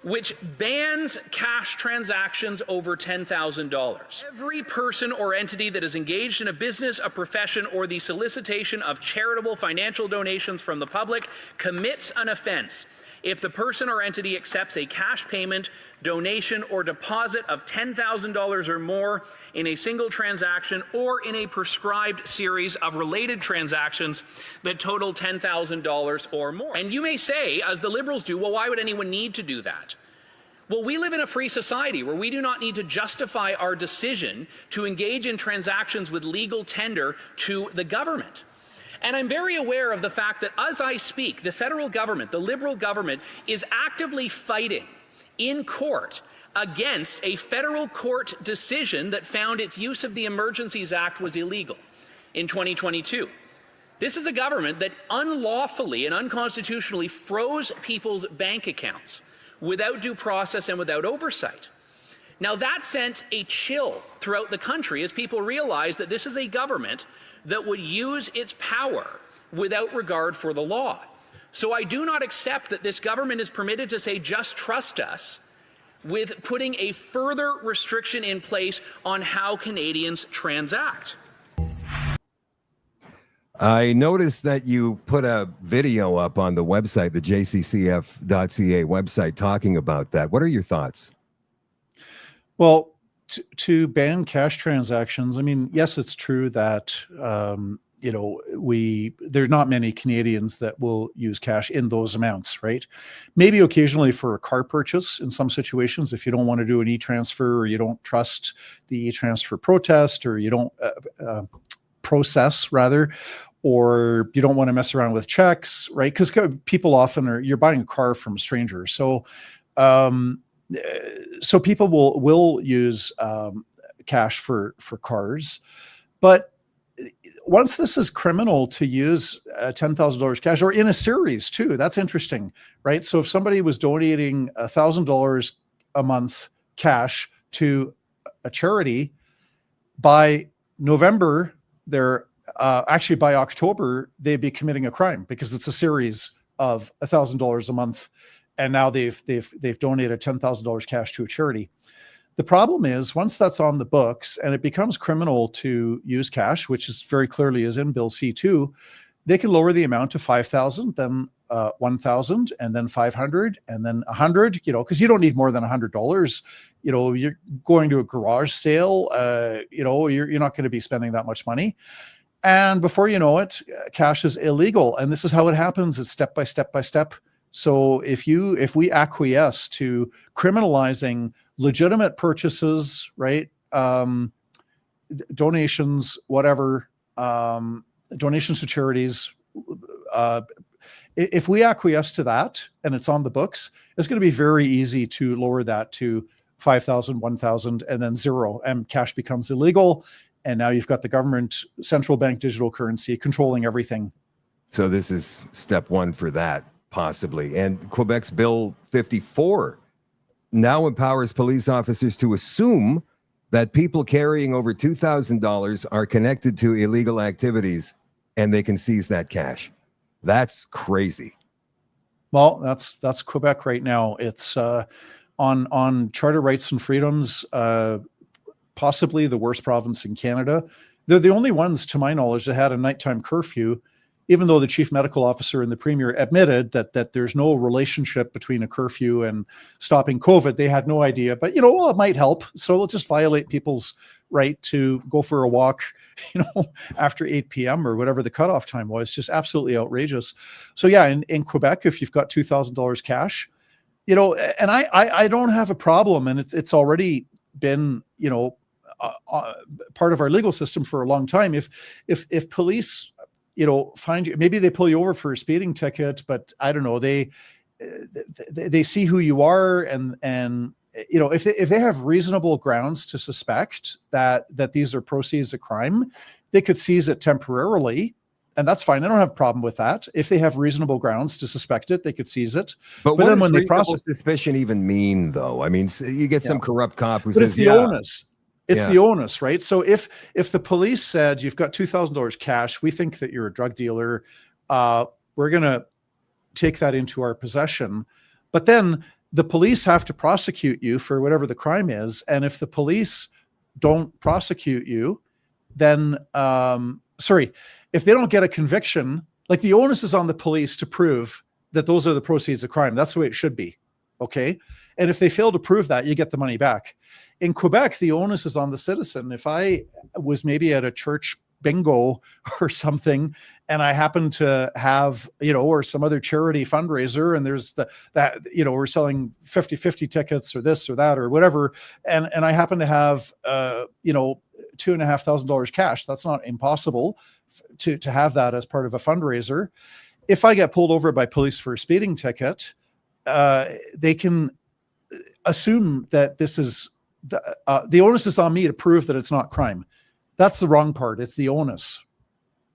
which bans cash transactions over $10,000. Every person or entity that is engaged in a business, a profession, or the solicitation of charitable financial donations from the public commits an offense if the person or entity accepts a cash payment, donation, or deposit of $10,000 or more in a single transaction or in a prescribed series of related transactions that total $10,000 or more. And you may say, as the Liberals do, well, why would anyone need to do that? Well, we live in a free society where we do not need to justify our decision to engage in transactions with legal tender to the government. And I'm very aware of the fact that as I speak, the federal government, the Liberal government, is actively fighting in court against a federal court decision that found its use of the Emergencies Act was illegal in 2022. This is a government that unlawfully and unconstitutionally froze people's bank accounts without due process and without oversight. Now, that sent a chill throughout the country as people realized that this is a government that would use its power without regard for the law. So I do not accept that this government is permitted to say, just trust us, with putting a further restriction in place on how Canadians transact. I noticed that you put a video up on the website, the jccf.ca website, talking about that. What are your thoughts? Well, to ban cash transactions, I mean, yes, it's true that there's not many Canadians that will use cash in those amounts, right? Maybe occasionally for a car purchase in some situations, if you don't want to do an e-transfer, or you don't trust the e-transfer protest, or you don't process rather, or you don't want to mess around with checks, right? Because people often you're buying a car from strangers. So people will use cash for cars, but once this is criminal to use $10,000 cash, or in a series too, that's interesting, right? So if somebody was donating $1,000 a month cash to a charity, by November, actually by October, they'd be committing a crime, because it's a series of $1,000 a month, and now they've donated $10,000 cash to a charity. The problem is, once that's on the books and it becomes criminal to use cash, which is very clearly is in Bill C2, they can lower the amount to $5,000, then $1,000, and then $500, and then $100. Because you don't need more than $100. You're going to a garage sale. You're not going to be spending that much money. And before you know it, cash is illegal. And this is how it happens. It's step by step by step. So if we acquiesce to criminalizing legitimate purchases, right? Donations, whatever, donations to charities. If we acquiesce to that and it's on the books, it's going to be very easy to lower that to 5,000, 1,000, and then zero, and cash becomes illegal. And now you've got the government, central bank digital currency controlling everything. So this is step one for that, possibly. And Quebec's Bill 54 now empowers police officers to assume that people carrying over $2,000 are connected to illegal activities, and they can seize that cash. That's crazy. Well, that's Quebec right now. It's on charter rights and freedoms, possibly the worst province in Canada. They're the only ones, to my knowledge, that had a nighttime curfew, even though the chief medical officer and the premier admitted that there's no relationship between a curfew and stopping COVID. They had no idea, but well, it might help. So it'll just violate people's right to go for a walk, after 8 p.m. or whatever the cutoff time was. Just absolutely outrageous. So yeah, in Quebec, if you've got $2,000 cash, and I don't have a problem, and it's already been, part of our legal system for a long time. If police, find you, maybe they pull you over for a speeding ticket, but I don't know, they see who you are, and if they have reasonable grounds to suspect that these are proceeds of crime, they could seize it temporarily, and that's fine. I don't have a problem with that. If they have reasonable grounds to suspect it, they could seize it. But what does reasonable suspicion even mean, though? I mean, you get some corrupt cop who says, it's the onus. It's the onus, right? So if the police said, you've got $2,000 cash, we think that you're a drug dealer, we're going to take that into our possession. But then the police have to prosecute you for whatever the crime is. And if the police don't prosecute you, then, if they don't get a conviction, like, the onus is on the police to prove that those are the proceeds of crime. That's the way it should be. Okay. And if they fail to prove that, you get the money back. In Quebec, the onus is on the citizen. If I was maybe at a church bingo or something, and I happen to have, or some other charity fundraiser, and there's we're selling 50-50 tickets or this or that or whatever, and I happen to have, $2,500 cash. That's not impossible to have that as part of a fundraiser. If I get pulled over by police for a speeding ticket, they can assume that this is the onus is on me to prove that it's not crime. That's the wrong part. It's the onus.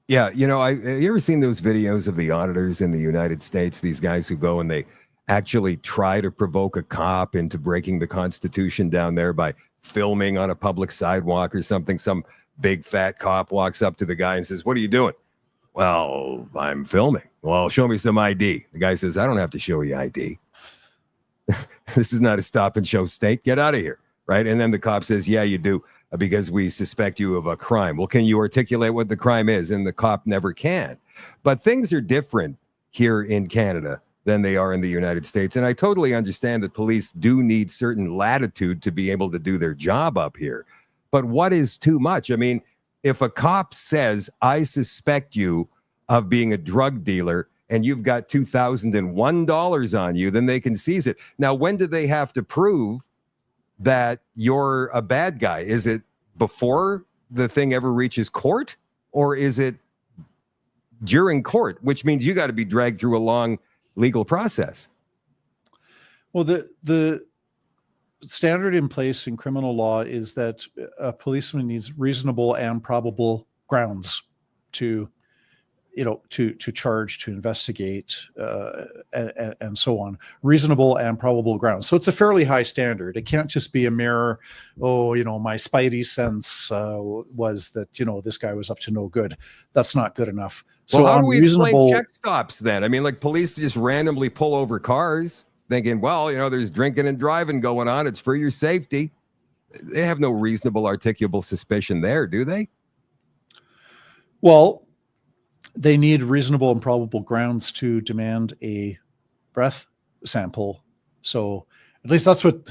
Yeah. You ever seen those videos of the auditors in the United States, these guys who go and they actually try to provoke a cop into breaking the Constitution down there by filming on a public sidewalk or something? Some big fat cop walks up to the guy and says, "What are you doing?" Well, I'm filming. Well, show me some ID. The guy says, I don't have to show you ID. This is not a stop and show state. Get out of here. Right. And then the cop says, yeah, you do, because we suspect you of a crime. Well, can you articulate what the crime is? And the cop never can. But things are different here in Canada than they are in the United States. And I totally understand that police do need certain latitude to be able to do their job up here. But what is too much? I mean, if a cop says, I suspect you of being a drug dealer, and you've got $2,001 on you, then they can seize it. Now, when do they have to prove that you're a bad guy? Is it before the thing ever reaches court, or is it during court, which means you got to be dragged through a long legal process? Well, the standard in place in criminal law is that a policeman needs reasonable and probable grounds to charge, to investigate, and so on. Reasonable and probable grounds. So it's a fairly high standard. It can't just be a mere, my spidey sense was that, this guy was up to no good. That's not good enough. So well, how do we explain check stops then? I mean, like, police just randomly pull over cars thinking, well, there's drinking and driving going on. It's for your safety. They have no reasonable articulable suspicion there, do they? Well, they need reasonable and probable grounds to demand a breath sample. So at least that's what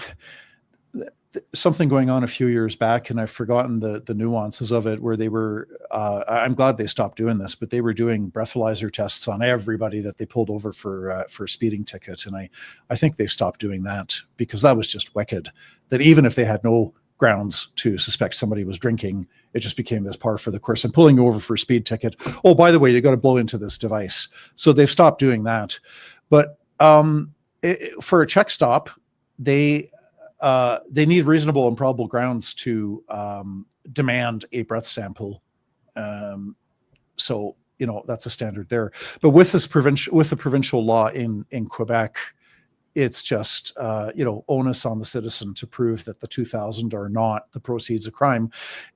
something going on a few years back, and I've forgotten the nuances of it, where they were, I'm glad they stopped doing this, but they were doing breathalyzer tests on everybody that they pulled over for a speeding ticket. And I think they've stopped doing that, because that was just wicked, that even if they had no grounds to suspect somebody was drinking, it just became this par for the course. And pulling you over for a speed ticket, oh, by the way, you got to blow into this device. So they've stopped doing that. But for a check stop, they need reasonable and probable grounds to demand a breath sample. So that's a standard there. But with the provincial law in Quebec, it's just onus on the citizen to prove that the 2,000 are not the proceeds of crime,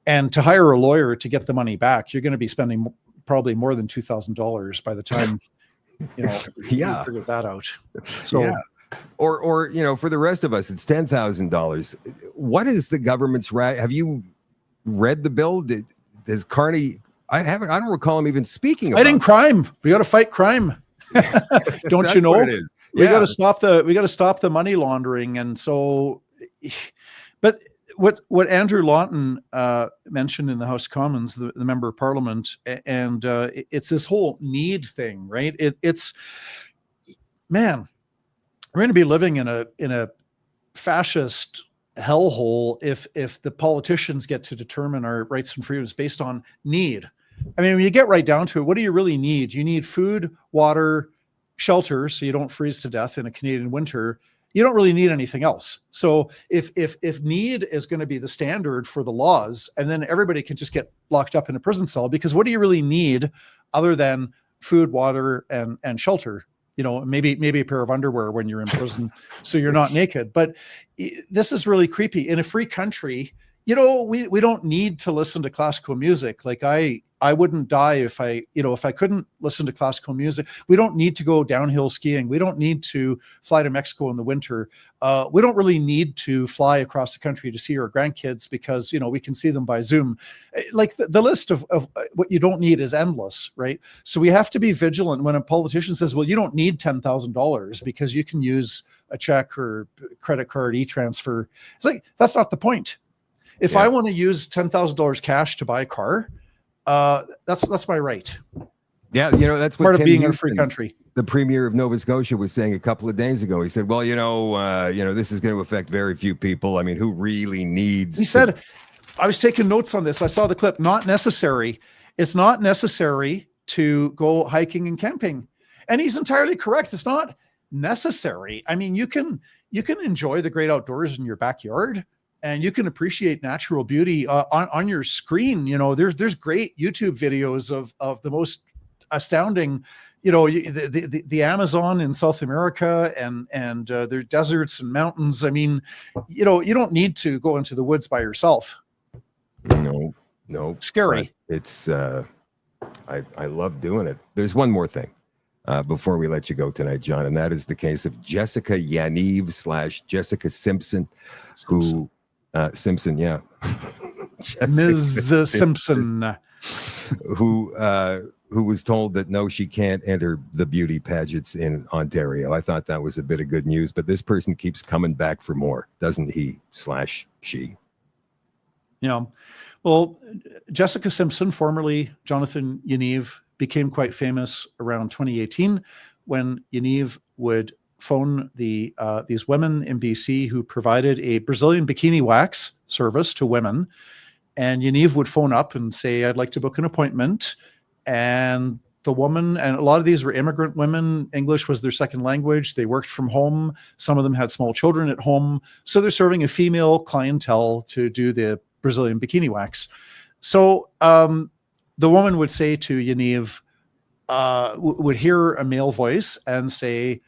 and to hire a lawyer to get the money back. You're going to be spending probably more than $2,000 by the time you figure that out. So. Yeah. Or for the rest of us, it's $10,000. What is the government's right? Have you read the bill? Does Carney? I don't recall him even speaking about fighting crime. We got to fight crime. Don't you know? We got to stop the money laundering. And so, but what Andrew Lawton mentioned in the House of Commons, the member of Parliament, and it's this whole need thing, right? It's man. We're going to be living in a fascist hellhole if the politicians get to determine our rights and freedoms based on need. I mean, when you get right down to it, what do you really need? You need food, water, shelter, so you don't freeze to death in a Canadian winter. You don't really need anything else. So if need is going to be the standard for the laws, and then everybody can just get locked up in a prison cell, because what do you really need other than food, water, and shelter? Maybe a pair of underwear when you're in prison, so you're not naked. But this is really creepy. In a free country, we don't need to listen to classical music. Like I wouldn't die if I couldn't listen to classical music. We don't need to go downhill skiing. We don't need to fly to Mexico in the winter. We don't really need to fly across the country to see our grandkids, because, we can see them by Zoom. Like the list of what you don't need is endless, right? So we have to be vigilant when a politician says, well, you don't need $10,000 because you can use a check or credit card e-transfer. It's like, that's not the point. If I want to use $10,000 cash to buy a car, that's my right. Yeah, that's what part of Tim being Houston, in a free country. The premier of Nova Scotia, was saying a couple of days ago. He said, "Well, this is going to affect very few people. I mean, who really needs?" He said, "I was taking notes on this. I saw the clip. Not necessary. It's not necessary to go hiking and camping." And he's entirely correct. It's not necessary. I mean, you can enjoy the great outdoors in your backyard, and you can appreciate natural beauty on your screen. There's great YouTube videos of the most astounding, the Amazon in South America, and their deserts and mountains. I mean, you don't need to go into the woods by yourself. No, scary. It's I love doing it. There's one more thing before we let you go tonight, John, and that is the case of Jessica Yaniv / Jessica Simpson, who Simpson, yeah, Ms. Simpson, who was told that no, she can't enter the beauty pageants in Ontario. I thought that was a bit of good news, but this person keeps coming back for more, doesn't he / she? Yeah. Well, Jessica Simpson, formerly Jonathan Yaniv, became quite famous around 2018 when Yaniv would phone these women in BC who provided a Brazilian bikini wax service to women. And Yaniv would phone up and say, I'd like to book an appointment. And the woman, and a lot of these were immigrant women, English was their second language. They worked from home. Some of them had small children at home. So they're serving a female clientele to do the Brazilian bikini wax. So the woman would say to Yaniv, would hear a male voice and say,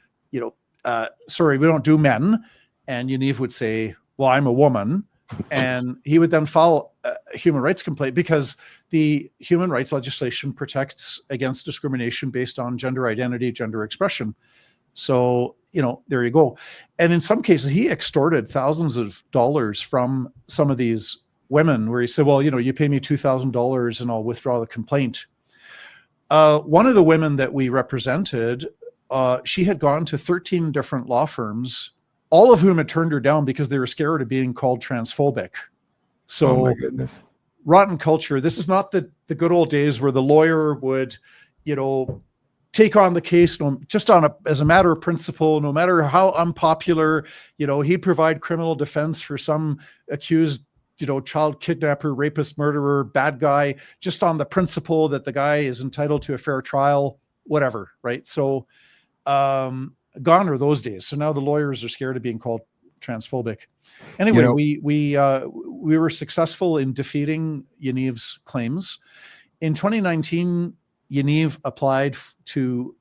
sorry, we don't do men. And Yaniv would say, well, I'm a woman. And he would then file a human rights complaint because the human rights legislation protects against discrimination based on gender identity, gender expression. So, there you go. And in some cases, he extorted thousands of dollars from some of these women where he said, well, you pay me $2,000 and I'll withdraw the complaint. One of the women that we represented, she had gone to 13 different law firms, all of whom had turned her down because they were scared of being called transphobic. So, oh my goodness. Rotten culture. This is not the good old days where the lawyer would, take on the case just as a matter of principle, no matter how unpopular, he'd provide criminal defense for some accused, child kidnapper, rapist, murderer, bad guy, just on the principle that the guy is entitled to a fair trial, whatever, right? So gone are those days. So now the lawyers are scared of being called transphobic. Anyway, we were successful in defeating Yaniv's claims. In 2019, Yaniv applied to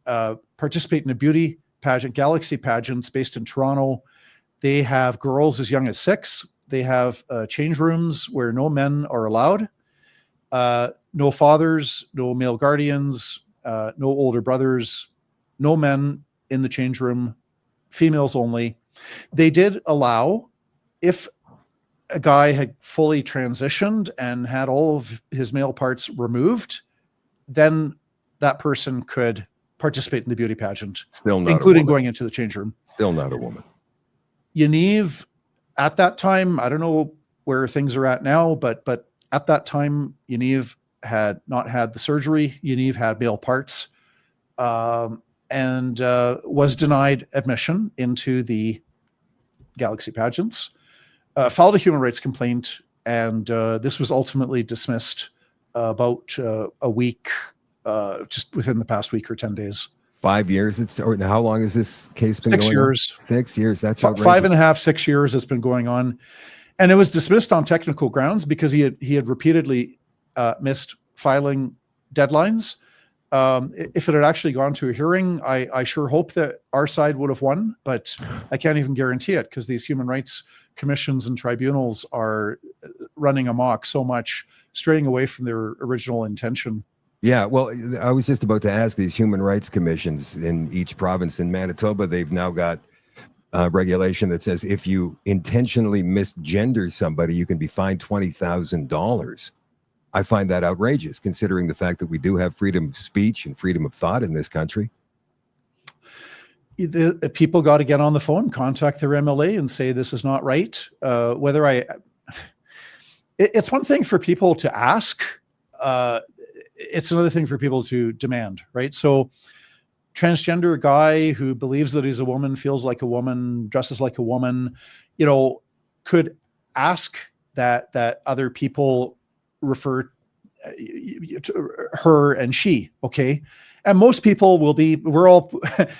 participate in a beauty pageant, Galaxy pageants based in Toronto. They have girls as young as 6. They have change rooms where no men are allowed, no fathers, no male guardians, no older brothers, no men in the change room, females only. They did allow, if a guy had fully transitioned and had all of his male parts removed, then that person could participate in the beauty pageant, Still not including going into the change room. Still not a woman. Yaniv, at that time, I don't know where things are at now, but at that time, Yaniv had not had the surgery. Yaniv had male parts and was denied admission into the Galaxy pageants, filed a human rights complaint, and this was ultimately dismissed about a week, just within the past week or 10 days. 5 years. Or how long has this case been 6 going years. on? 6 years. That's outrageous. 5.5, 6 years it's been going on. And it was dismissed on technical grounds because he had repeatedly missed filing deadlines. If it had actually gone to a hearing, I sure hope that our side would have won, but I can't even guarantee it because these human rights commissions and tribunals are running amok so much, straying away from their original intention. Yeah, well, I was just about to ask, these human rights commissions in each province. In Manitoba, they've now got regulation that says if you intentionally misgender somebody, you can be fined $20,000. I find that outrageous, considering the fact that we do have freedom of speech and freedom of thought in this country. The people got to get on the phone, contact their MLA and say, this is not right. It's one thing for people to ask. It's another thing for people to demand, right? So transgender guy who believes that he's a woman, feels like a woman, dresses like a woman, could ask that other people refer to her and she, okay? And most people we're all,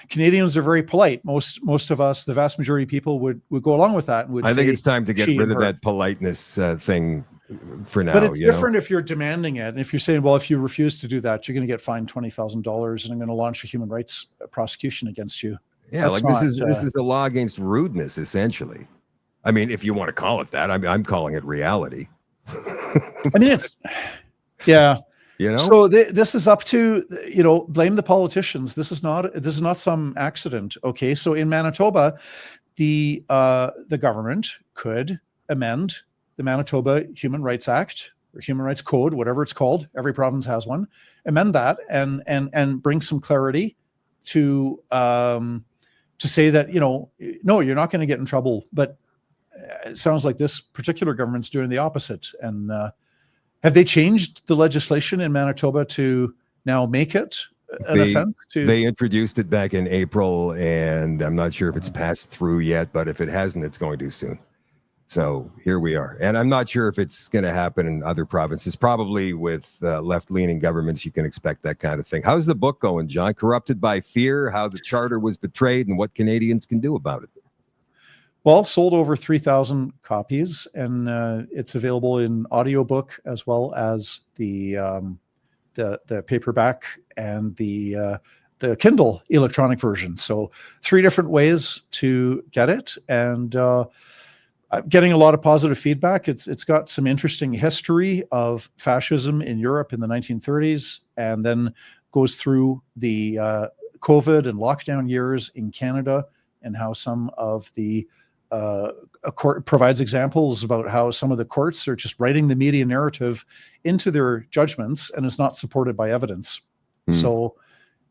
Canadians are very polite. Most of us, the vast majority of people would go along with that. And would I think say it's time to get rid of her. that politeness thing for now. But it's different if you're demanding it. And if you're saying, well, if you refuse to do that, you're going to get fined $20,000 and I'm going to launch a human rights prosecution against you. Yeah, That's this is a law against rudeness, essentially. I mean, if you want to call it that, I'm calling it reality. I mean, yeah. You know? So this is up to, blame the politicians. This is not some accident. Okay. So in Manitoba, the government could amend the Manitoba Human Rights Act or Human Rights Code, whatever it's called. Every province has one. Amend that and bring some clarity to say that, no, you're not going to get in trouble. But it sounds like this particular government's doing the opposite. And have they changed the legislation in Manitoba to now make it an offense? They introduced it back in April, and I'm not sure if it's passed through yet, but if it hasn't, it's going to soon. So here we are. And I'm not sure if it's going to happen in other provinces. Probably with left-leaning governments, you can expect that kind of thing. How's the book going, John? Corrupted by Fear, How the Charter Was Betrayed, and What Canadians Can Do About it. Well, sold over 3,000 copies, and it's available in audiobook as well as the paperback and the Kindle electronic version. So 3 different ways to get it, and I'm getting a lot of positive feedback. It's got some interesting history of fascism in Europe in the 1930s, and then goes through the COVID and lockdown years in Canada, and how some of the a court provides examples about how some of the courts are just writing the media narrative into their judgments, and it's not supported by evidence. So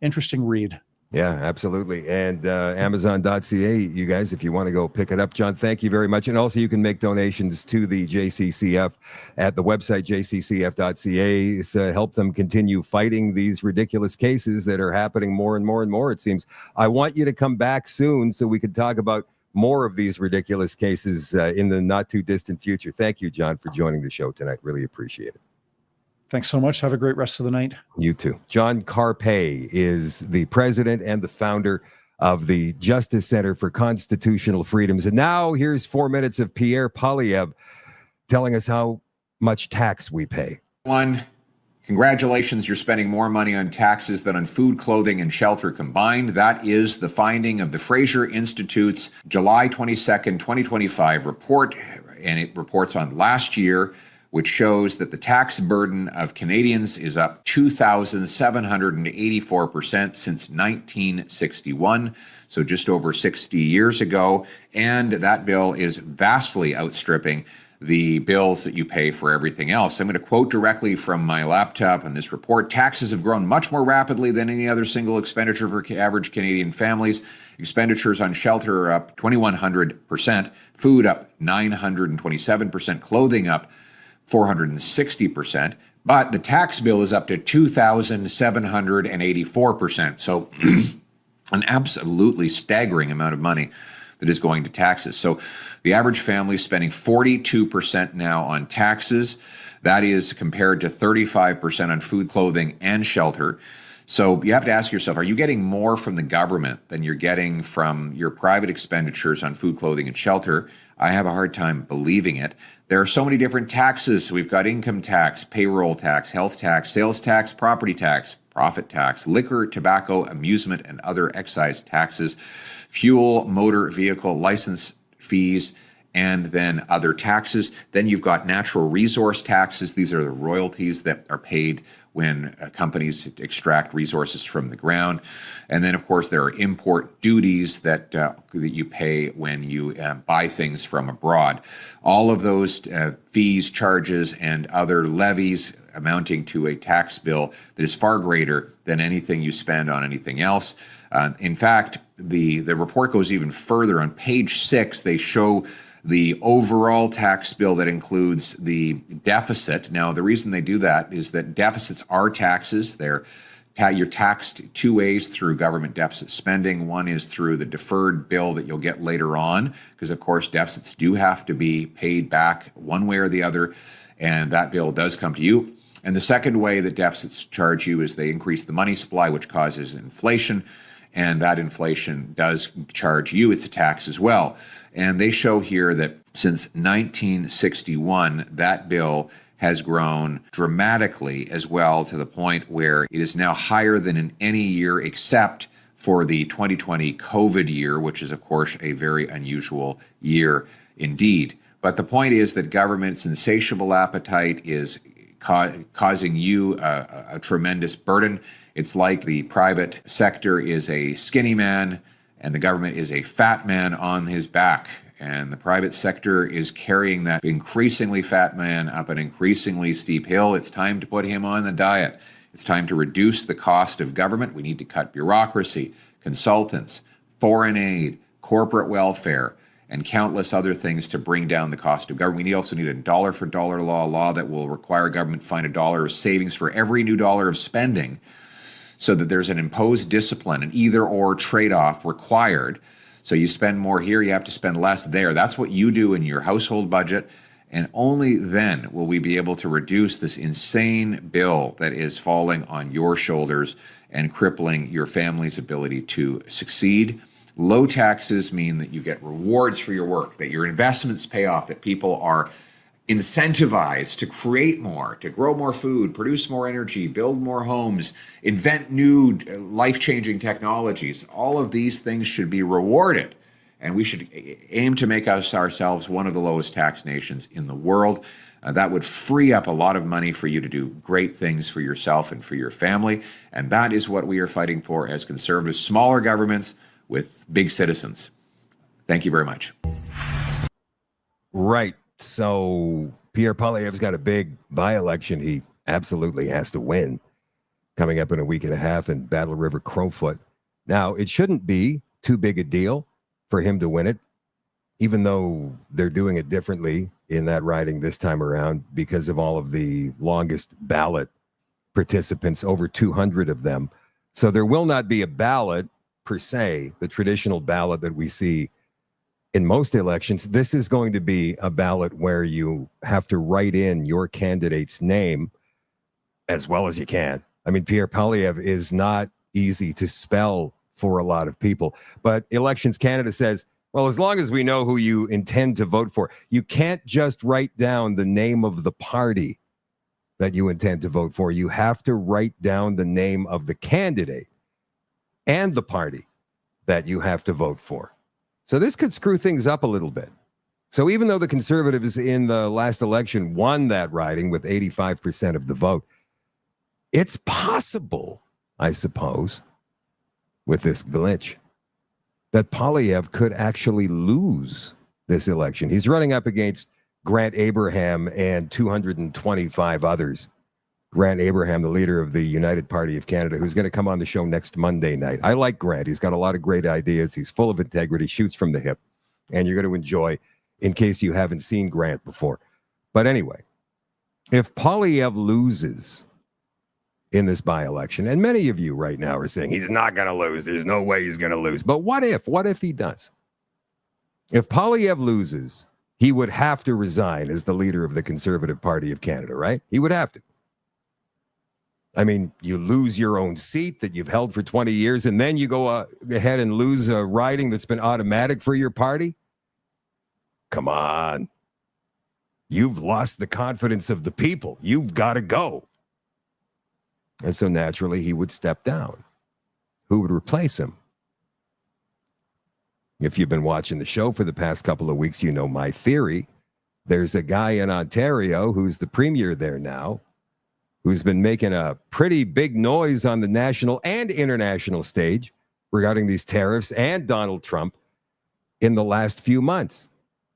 interesting read. Yeah, absolutely. And Amazon.ca, you guys, if you want to go pick it up. John, thank you very much. And also you can make donations to the JCCF at the website, jccf.ca, to help them continue fighting these ridiculous cases that are happening more and more and more, it seems. I want you to come back soon so we can talk about more of these ridiculous cases in the not too distant future. Thank you, John, for joining the show tonight. Really appreciate it. Thanks so much. Have a great rest of the night. You too. John Carpay is the president and the founder of the Justice Center for Constitutional Freedoms. And now here's 4 minutes of Pierre Poilievre telling us how much tax we pay. Congratulations, you're spending more money on taxes than on food, clothing, and shelter combined. That is the finding of the Fraser Institute's July 22nd, 2025 report, and it reports on last year, which shows that the tax burden of Canadians is up 2,784% since 1961, so just over 60 years ago, and that bill is vastly outstripping the bills that you pay for everything else. I'm going to quote directly from my laptop on this report. Taxes have grown much more rapidly than any other single expenditure for average Canadian families. Expenditures on shelter are up 2,100%, food up 927%, clothing up 460%, but the tax bill is up to 2,784%. So an absolutely staggering amount of money that is going to taxes. So the average family is spending 42% now on taxes. That is compared to 35% on food, clothing, and shelter. So you have to ask yourself, are you getting more from the government than you're getting from your private expenditures on food, clothing, and shelter? I have a hard time believing it. There are so many different taxes. We've got income tax, payroll tax, health tax, sales tax, property tax, profit tax, liquor, tobacco, amusement, and other excise taxes, fuel, motor vehicle license fees, and then other taxes. Then you've got natural resource taxes. These are the royalties that are paid when companies extract resources from the ground. And then, of course, there are import duties that you pay when you buy things from abroad. All of those fees, charges, and other levies amounting to a tax bill that is far greater than anything you spend on anything else. In fact, the report goes even further. On page 6, they show the overall tax bill that includes the deficit. Now, the reason they do that is that deficits are taxes. You're taxed 2 ways through government deficit spending. One is through the deferred bill that you'll get later on, because of course deficits do have to be paid back one way or the other, and that bill does come to you. And the second way that deficits charge you is they increase the money supply, which causes inflation, and that inflation does charge you. It's a tax as well. And they show here that since 1961, that bill has grown dramatically as well, to the point where it is now higher than in any year except for the 2020 COVID year, which is, of course, a very unusual year indeed. But the point is that government's insatiable appetite is causing you a tremendous burden. It's like the private sector is a skinny man and the government is a fat man on his back. And the private sector is carrying that increasingly fat man up an increasingly steep hill. It's time to put him on the diet. It's time to reduce the cost of government. We need to cut bureaucracy, consultants, foreign aid, corporate welfare, and countless other things to bring down the cost of government. We also need a dollar for dollar law that will require government to find $1 of savings for every new dollar of spending, so that there's an imposed discipline, an either or trade-off required. So you spend more here, you have to spend less there. That's what you do in your household budget. And only then will we be able to reduce this insane bill that is falling on your shoulders and crippling your family's ability to succeed. Low taxes mean that you get rewards for your work, that your investments pay off, that people are incentivized to create more, to grow more food, produce more energy, build more homes, invent new life-changing technologies. All of these things should be rewarded. And we should aim to make ourselves one of the lowest tax nations in the world. That would free up a lot of money for you to do great things for yourself and for your family. And that is what we are fighting for as conservatives, smaller governments with big citizens. Thank you very much. Right. So Pierre Poilievre's got a big by-election he absolutely has to win coming up in a week and a half in Battle River Crowfoot. Now, it shouldn't be too big a deal for him to win it, even though they're doing it differently in that riding this time around because of all of the longest ballot participants, over 200 of them. So there will not be a ballot per se, the traditional ballot that we see in most elections. This is going to be a ballot where you have to write in your candidate's name as well as you can. I mean, Pierre Poilievre is not easy to spell for a lot of people, but Elections Canada says, well, as long as we know who you intend to vote for, you can't just write down the name of the party that you intend to vote for. You have to write down the name of the candidate and the party that you have to vote for. So this could screw things up a little bit. So even though the Conservatives in the last election won that riding with 85% of the vote, it's possible, I suppose, with this glitch, that Poilievre could actually lose this election. He's running up against Grant Abraham and 225 others. Grant Abraham, the leader of the United Party of Canada, who's going to come on the show next Monday night. I like Grant. He's got a lot of great ideas. He's full of integrity, shoots from the hip, and you're going to enjoy, in case you haven't seen Grant before. But anyway, if Poilievre loses in this by-election, and many of you right now are saying he's not going to lose, there's no way he's going to lose. But what if he does? If Poilievre loses, he would have to resign as the leader of the Conservative Party of Canada, right? He would have to. I mean, you lose your own seat that you've held for 20 years, and then you go ahead and lose a riding that's been automatic for your party? Come on. You've lost the confidence of the people. You've got to go. And so naturally, he would step down. Who would replace him? If you've been watching the show for the past couple of weeks, you know my theory. There's a guy in Ontario who's the premier there now, who's been making a pretty big noise on the national and international stage regarding these tariffs and Donald Trump in the last few months.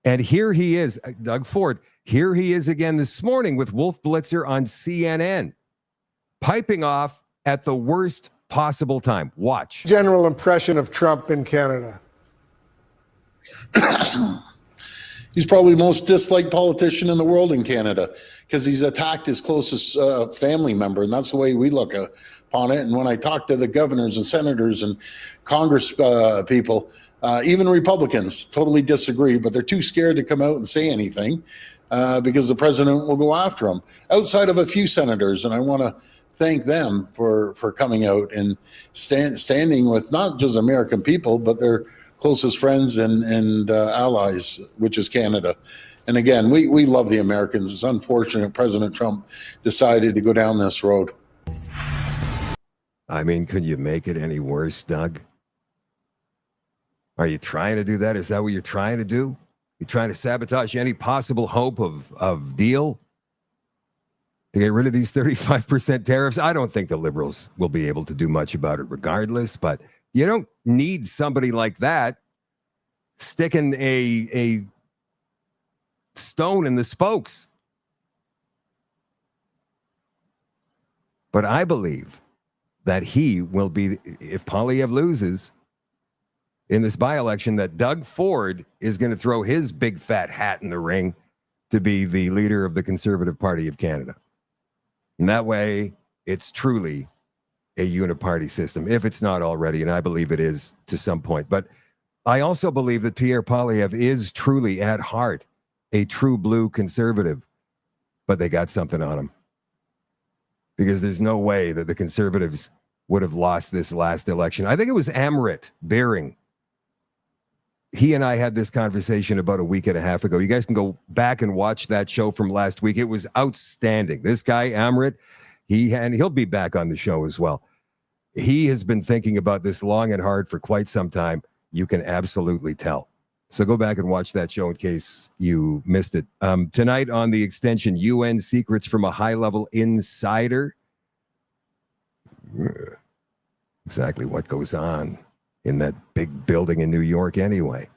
And here he is, Doug Ford, here he is again this morning with Wolf Blitzer on CNN, piping off at the worst possible time. Watch. General impression of Trump in Canada. He's probably the most disliked politician in the world in Canada because he's attacked his closest family member, and that's the way we look upon it. And when I talk to the governors and senators and Congress people, even Republicans totally disagree, but they're too scared to come out and say anything because the president will go after them. Outside of a few senators, and I want to thank them for coming out and standing with not just American people, but their closest friends and allies, which is Canada. And again, we love the Americans. It's unfortunate President Trump decided to go down this road. I mean, could you make it any worse, Doug? Are you trying to do that? Is that what you're trying to do? You're trying to sabotage any possible hope of deal? to get rid of these 35% tariffs. I don't think the Liberals will be able to do much about it regardless, but you don't need somebody like that sticking a stone in the spokes. But I believe that he will be, if Poilievre loses in this by-election, that Doug Ford is going to throw his big fat hat in the ring to be the leader of the Conservative Party of Canada. And that way, it's truly a uniparty system, if it's not already, and I believe it is to some point. But I also believe that Pierre Poilievre is truly, at heart, a true blue conservative, but they got something on him. Because there's no way that the Conservatives would have lost this last election. I think it was Amrit Bering. He and I had this conversation about a week and a half ago. You guys can go back and watch that show from last week. It was outstanding. This guy, Amrit, he'll be back on the show as well. He has been thinking about this long and hard for quite some time. You can absolutely tell. So go back and watch that show in case you missed it. Tonight on the extension, UN secrets from a high-level insider. Exactly what goes on in that big building in New York anyway.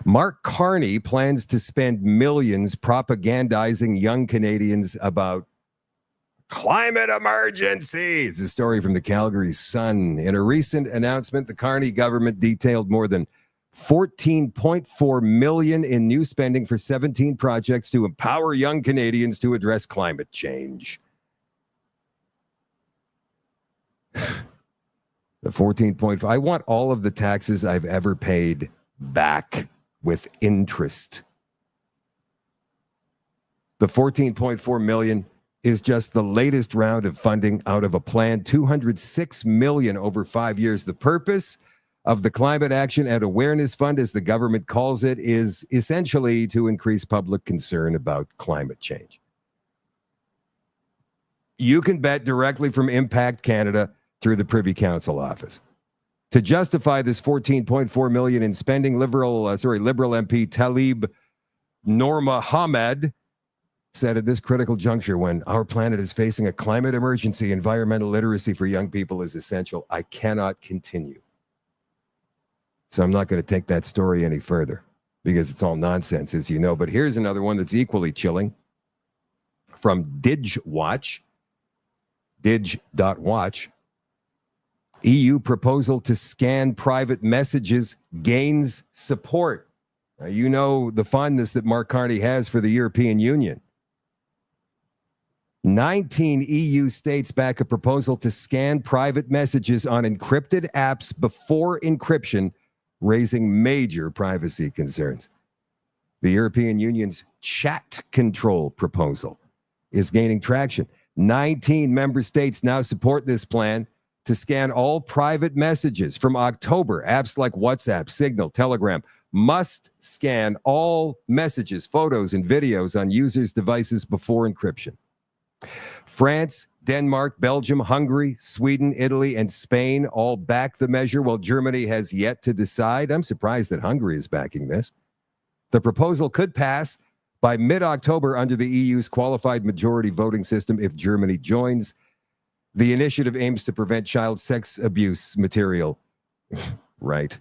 Mark Carney plans to spend millions propagandizing young Canadians about climate emergency. It's a story from the Calgary Sun. In a recent announcement, the Carney government detailed more than $14.4 million in new spending for 17 projects to empower young Canadians to address climate change. The 14.5. I want all of the taxes I've ever paid back with interest. The 14.4 million is just the latest round of funding out of a planned $206 million over 5 years. The purpose of the Climate Action and Awareness Fund, as the government calls it, is essentially to increase public concern about climate change. You can bet directly from Impact Canada through the Privy Council office. To justify this $14.4 million in spending, Liberal MP Talib Nourmohamed said at this critical juncture, when our planet is facing a climate emergency, environmental literacy for young people is essential. I cannot continue. So I'm not going to take that story any further because it's all nonsense, as you know. But here's another one that's equally chilling from DigWatch, dig.watch. EU proposal to scan private messages gains support. Now, you know the fondness that Mark Carney has for the European Union. 19 EU states back a proposal to scan private messages on encrypted apps before encryption, raising major privacy concerns. The European Union's chat control proposal is gaining traction. 19 member states now support this plan to scan all private messages. From October, apps like WhatsApp, Signal, Telegram must scan all messages, photos, and videos on users' devices before encryption. France, Denmark, Belgium, Hungary, Sweden, Italy, and Spain all back the measure, while Germany has yet to decide. I'm surprised that Hungary is backing this. The proposal could pass by mid-October under the EU's qualified majority voting system if Germany joins. The initiative aims to prevent child sex abuse material. Right.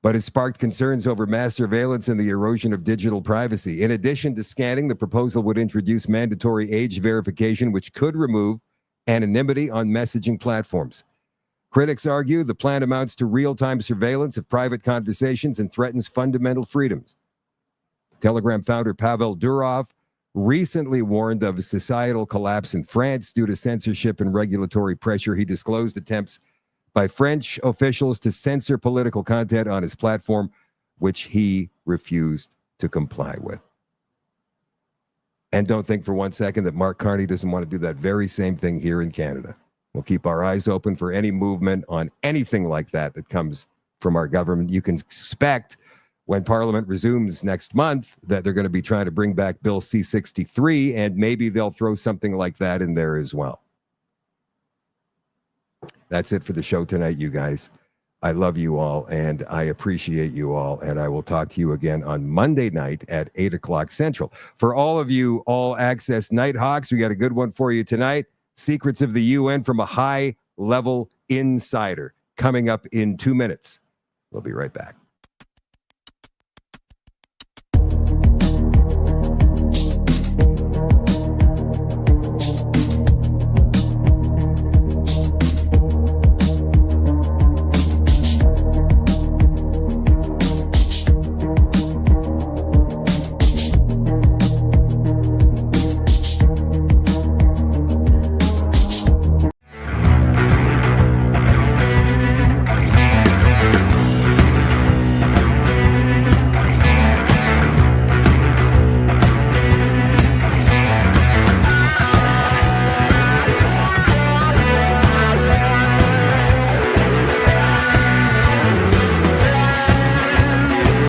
But it sparked concerns over mass surveillance and the erosion of digital privacy. In addition to scanning, the proposal would introduce mandatory age verification, which could remove anonymity on messaging platforms. Critics argue the plan amounts to real-time surveillance of private conversations and threatens fundamental freedoms. Telegram founder Pavel Durov recently warned of a societal collapse in France due to censorship and regulatory pressure. He disclosed attempts by French officials to censor political content on his platform, which he refused to comply with. And don't think for one second that Mark Carney doesn't want to do that very same thing here in Canada. We'll keep our eyes open for any movement on anything like that that comes from our government. You can expect when Parliament resumes next month that they're going to be trying to bring back Bill C-63, and maybe they'll throw something like that in there as well. That's it for the show tonight, you guys. I love you all, and I appreciate you all, and I will talk to you again on Monday night at 8 o'clock Central. For all of you all-access Nighthawks, we got a good one for you tonight. Secrets of the UN from a high-level insider coming up in 2 minutes. We'll be right back.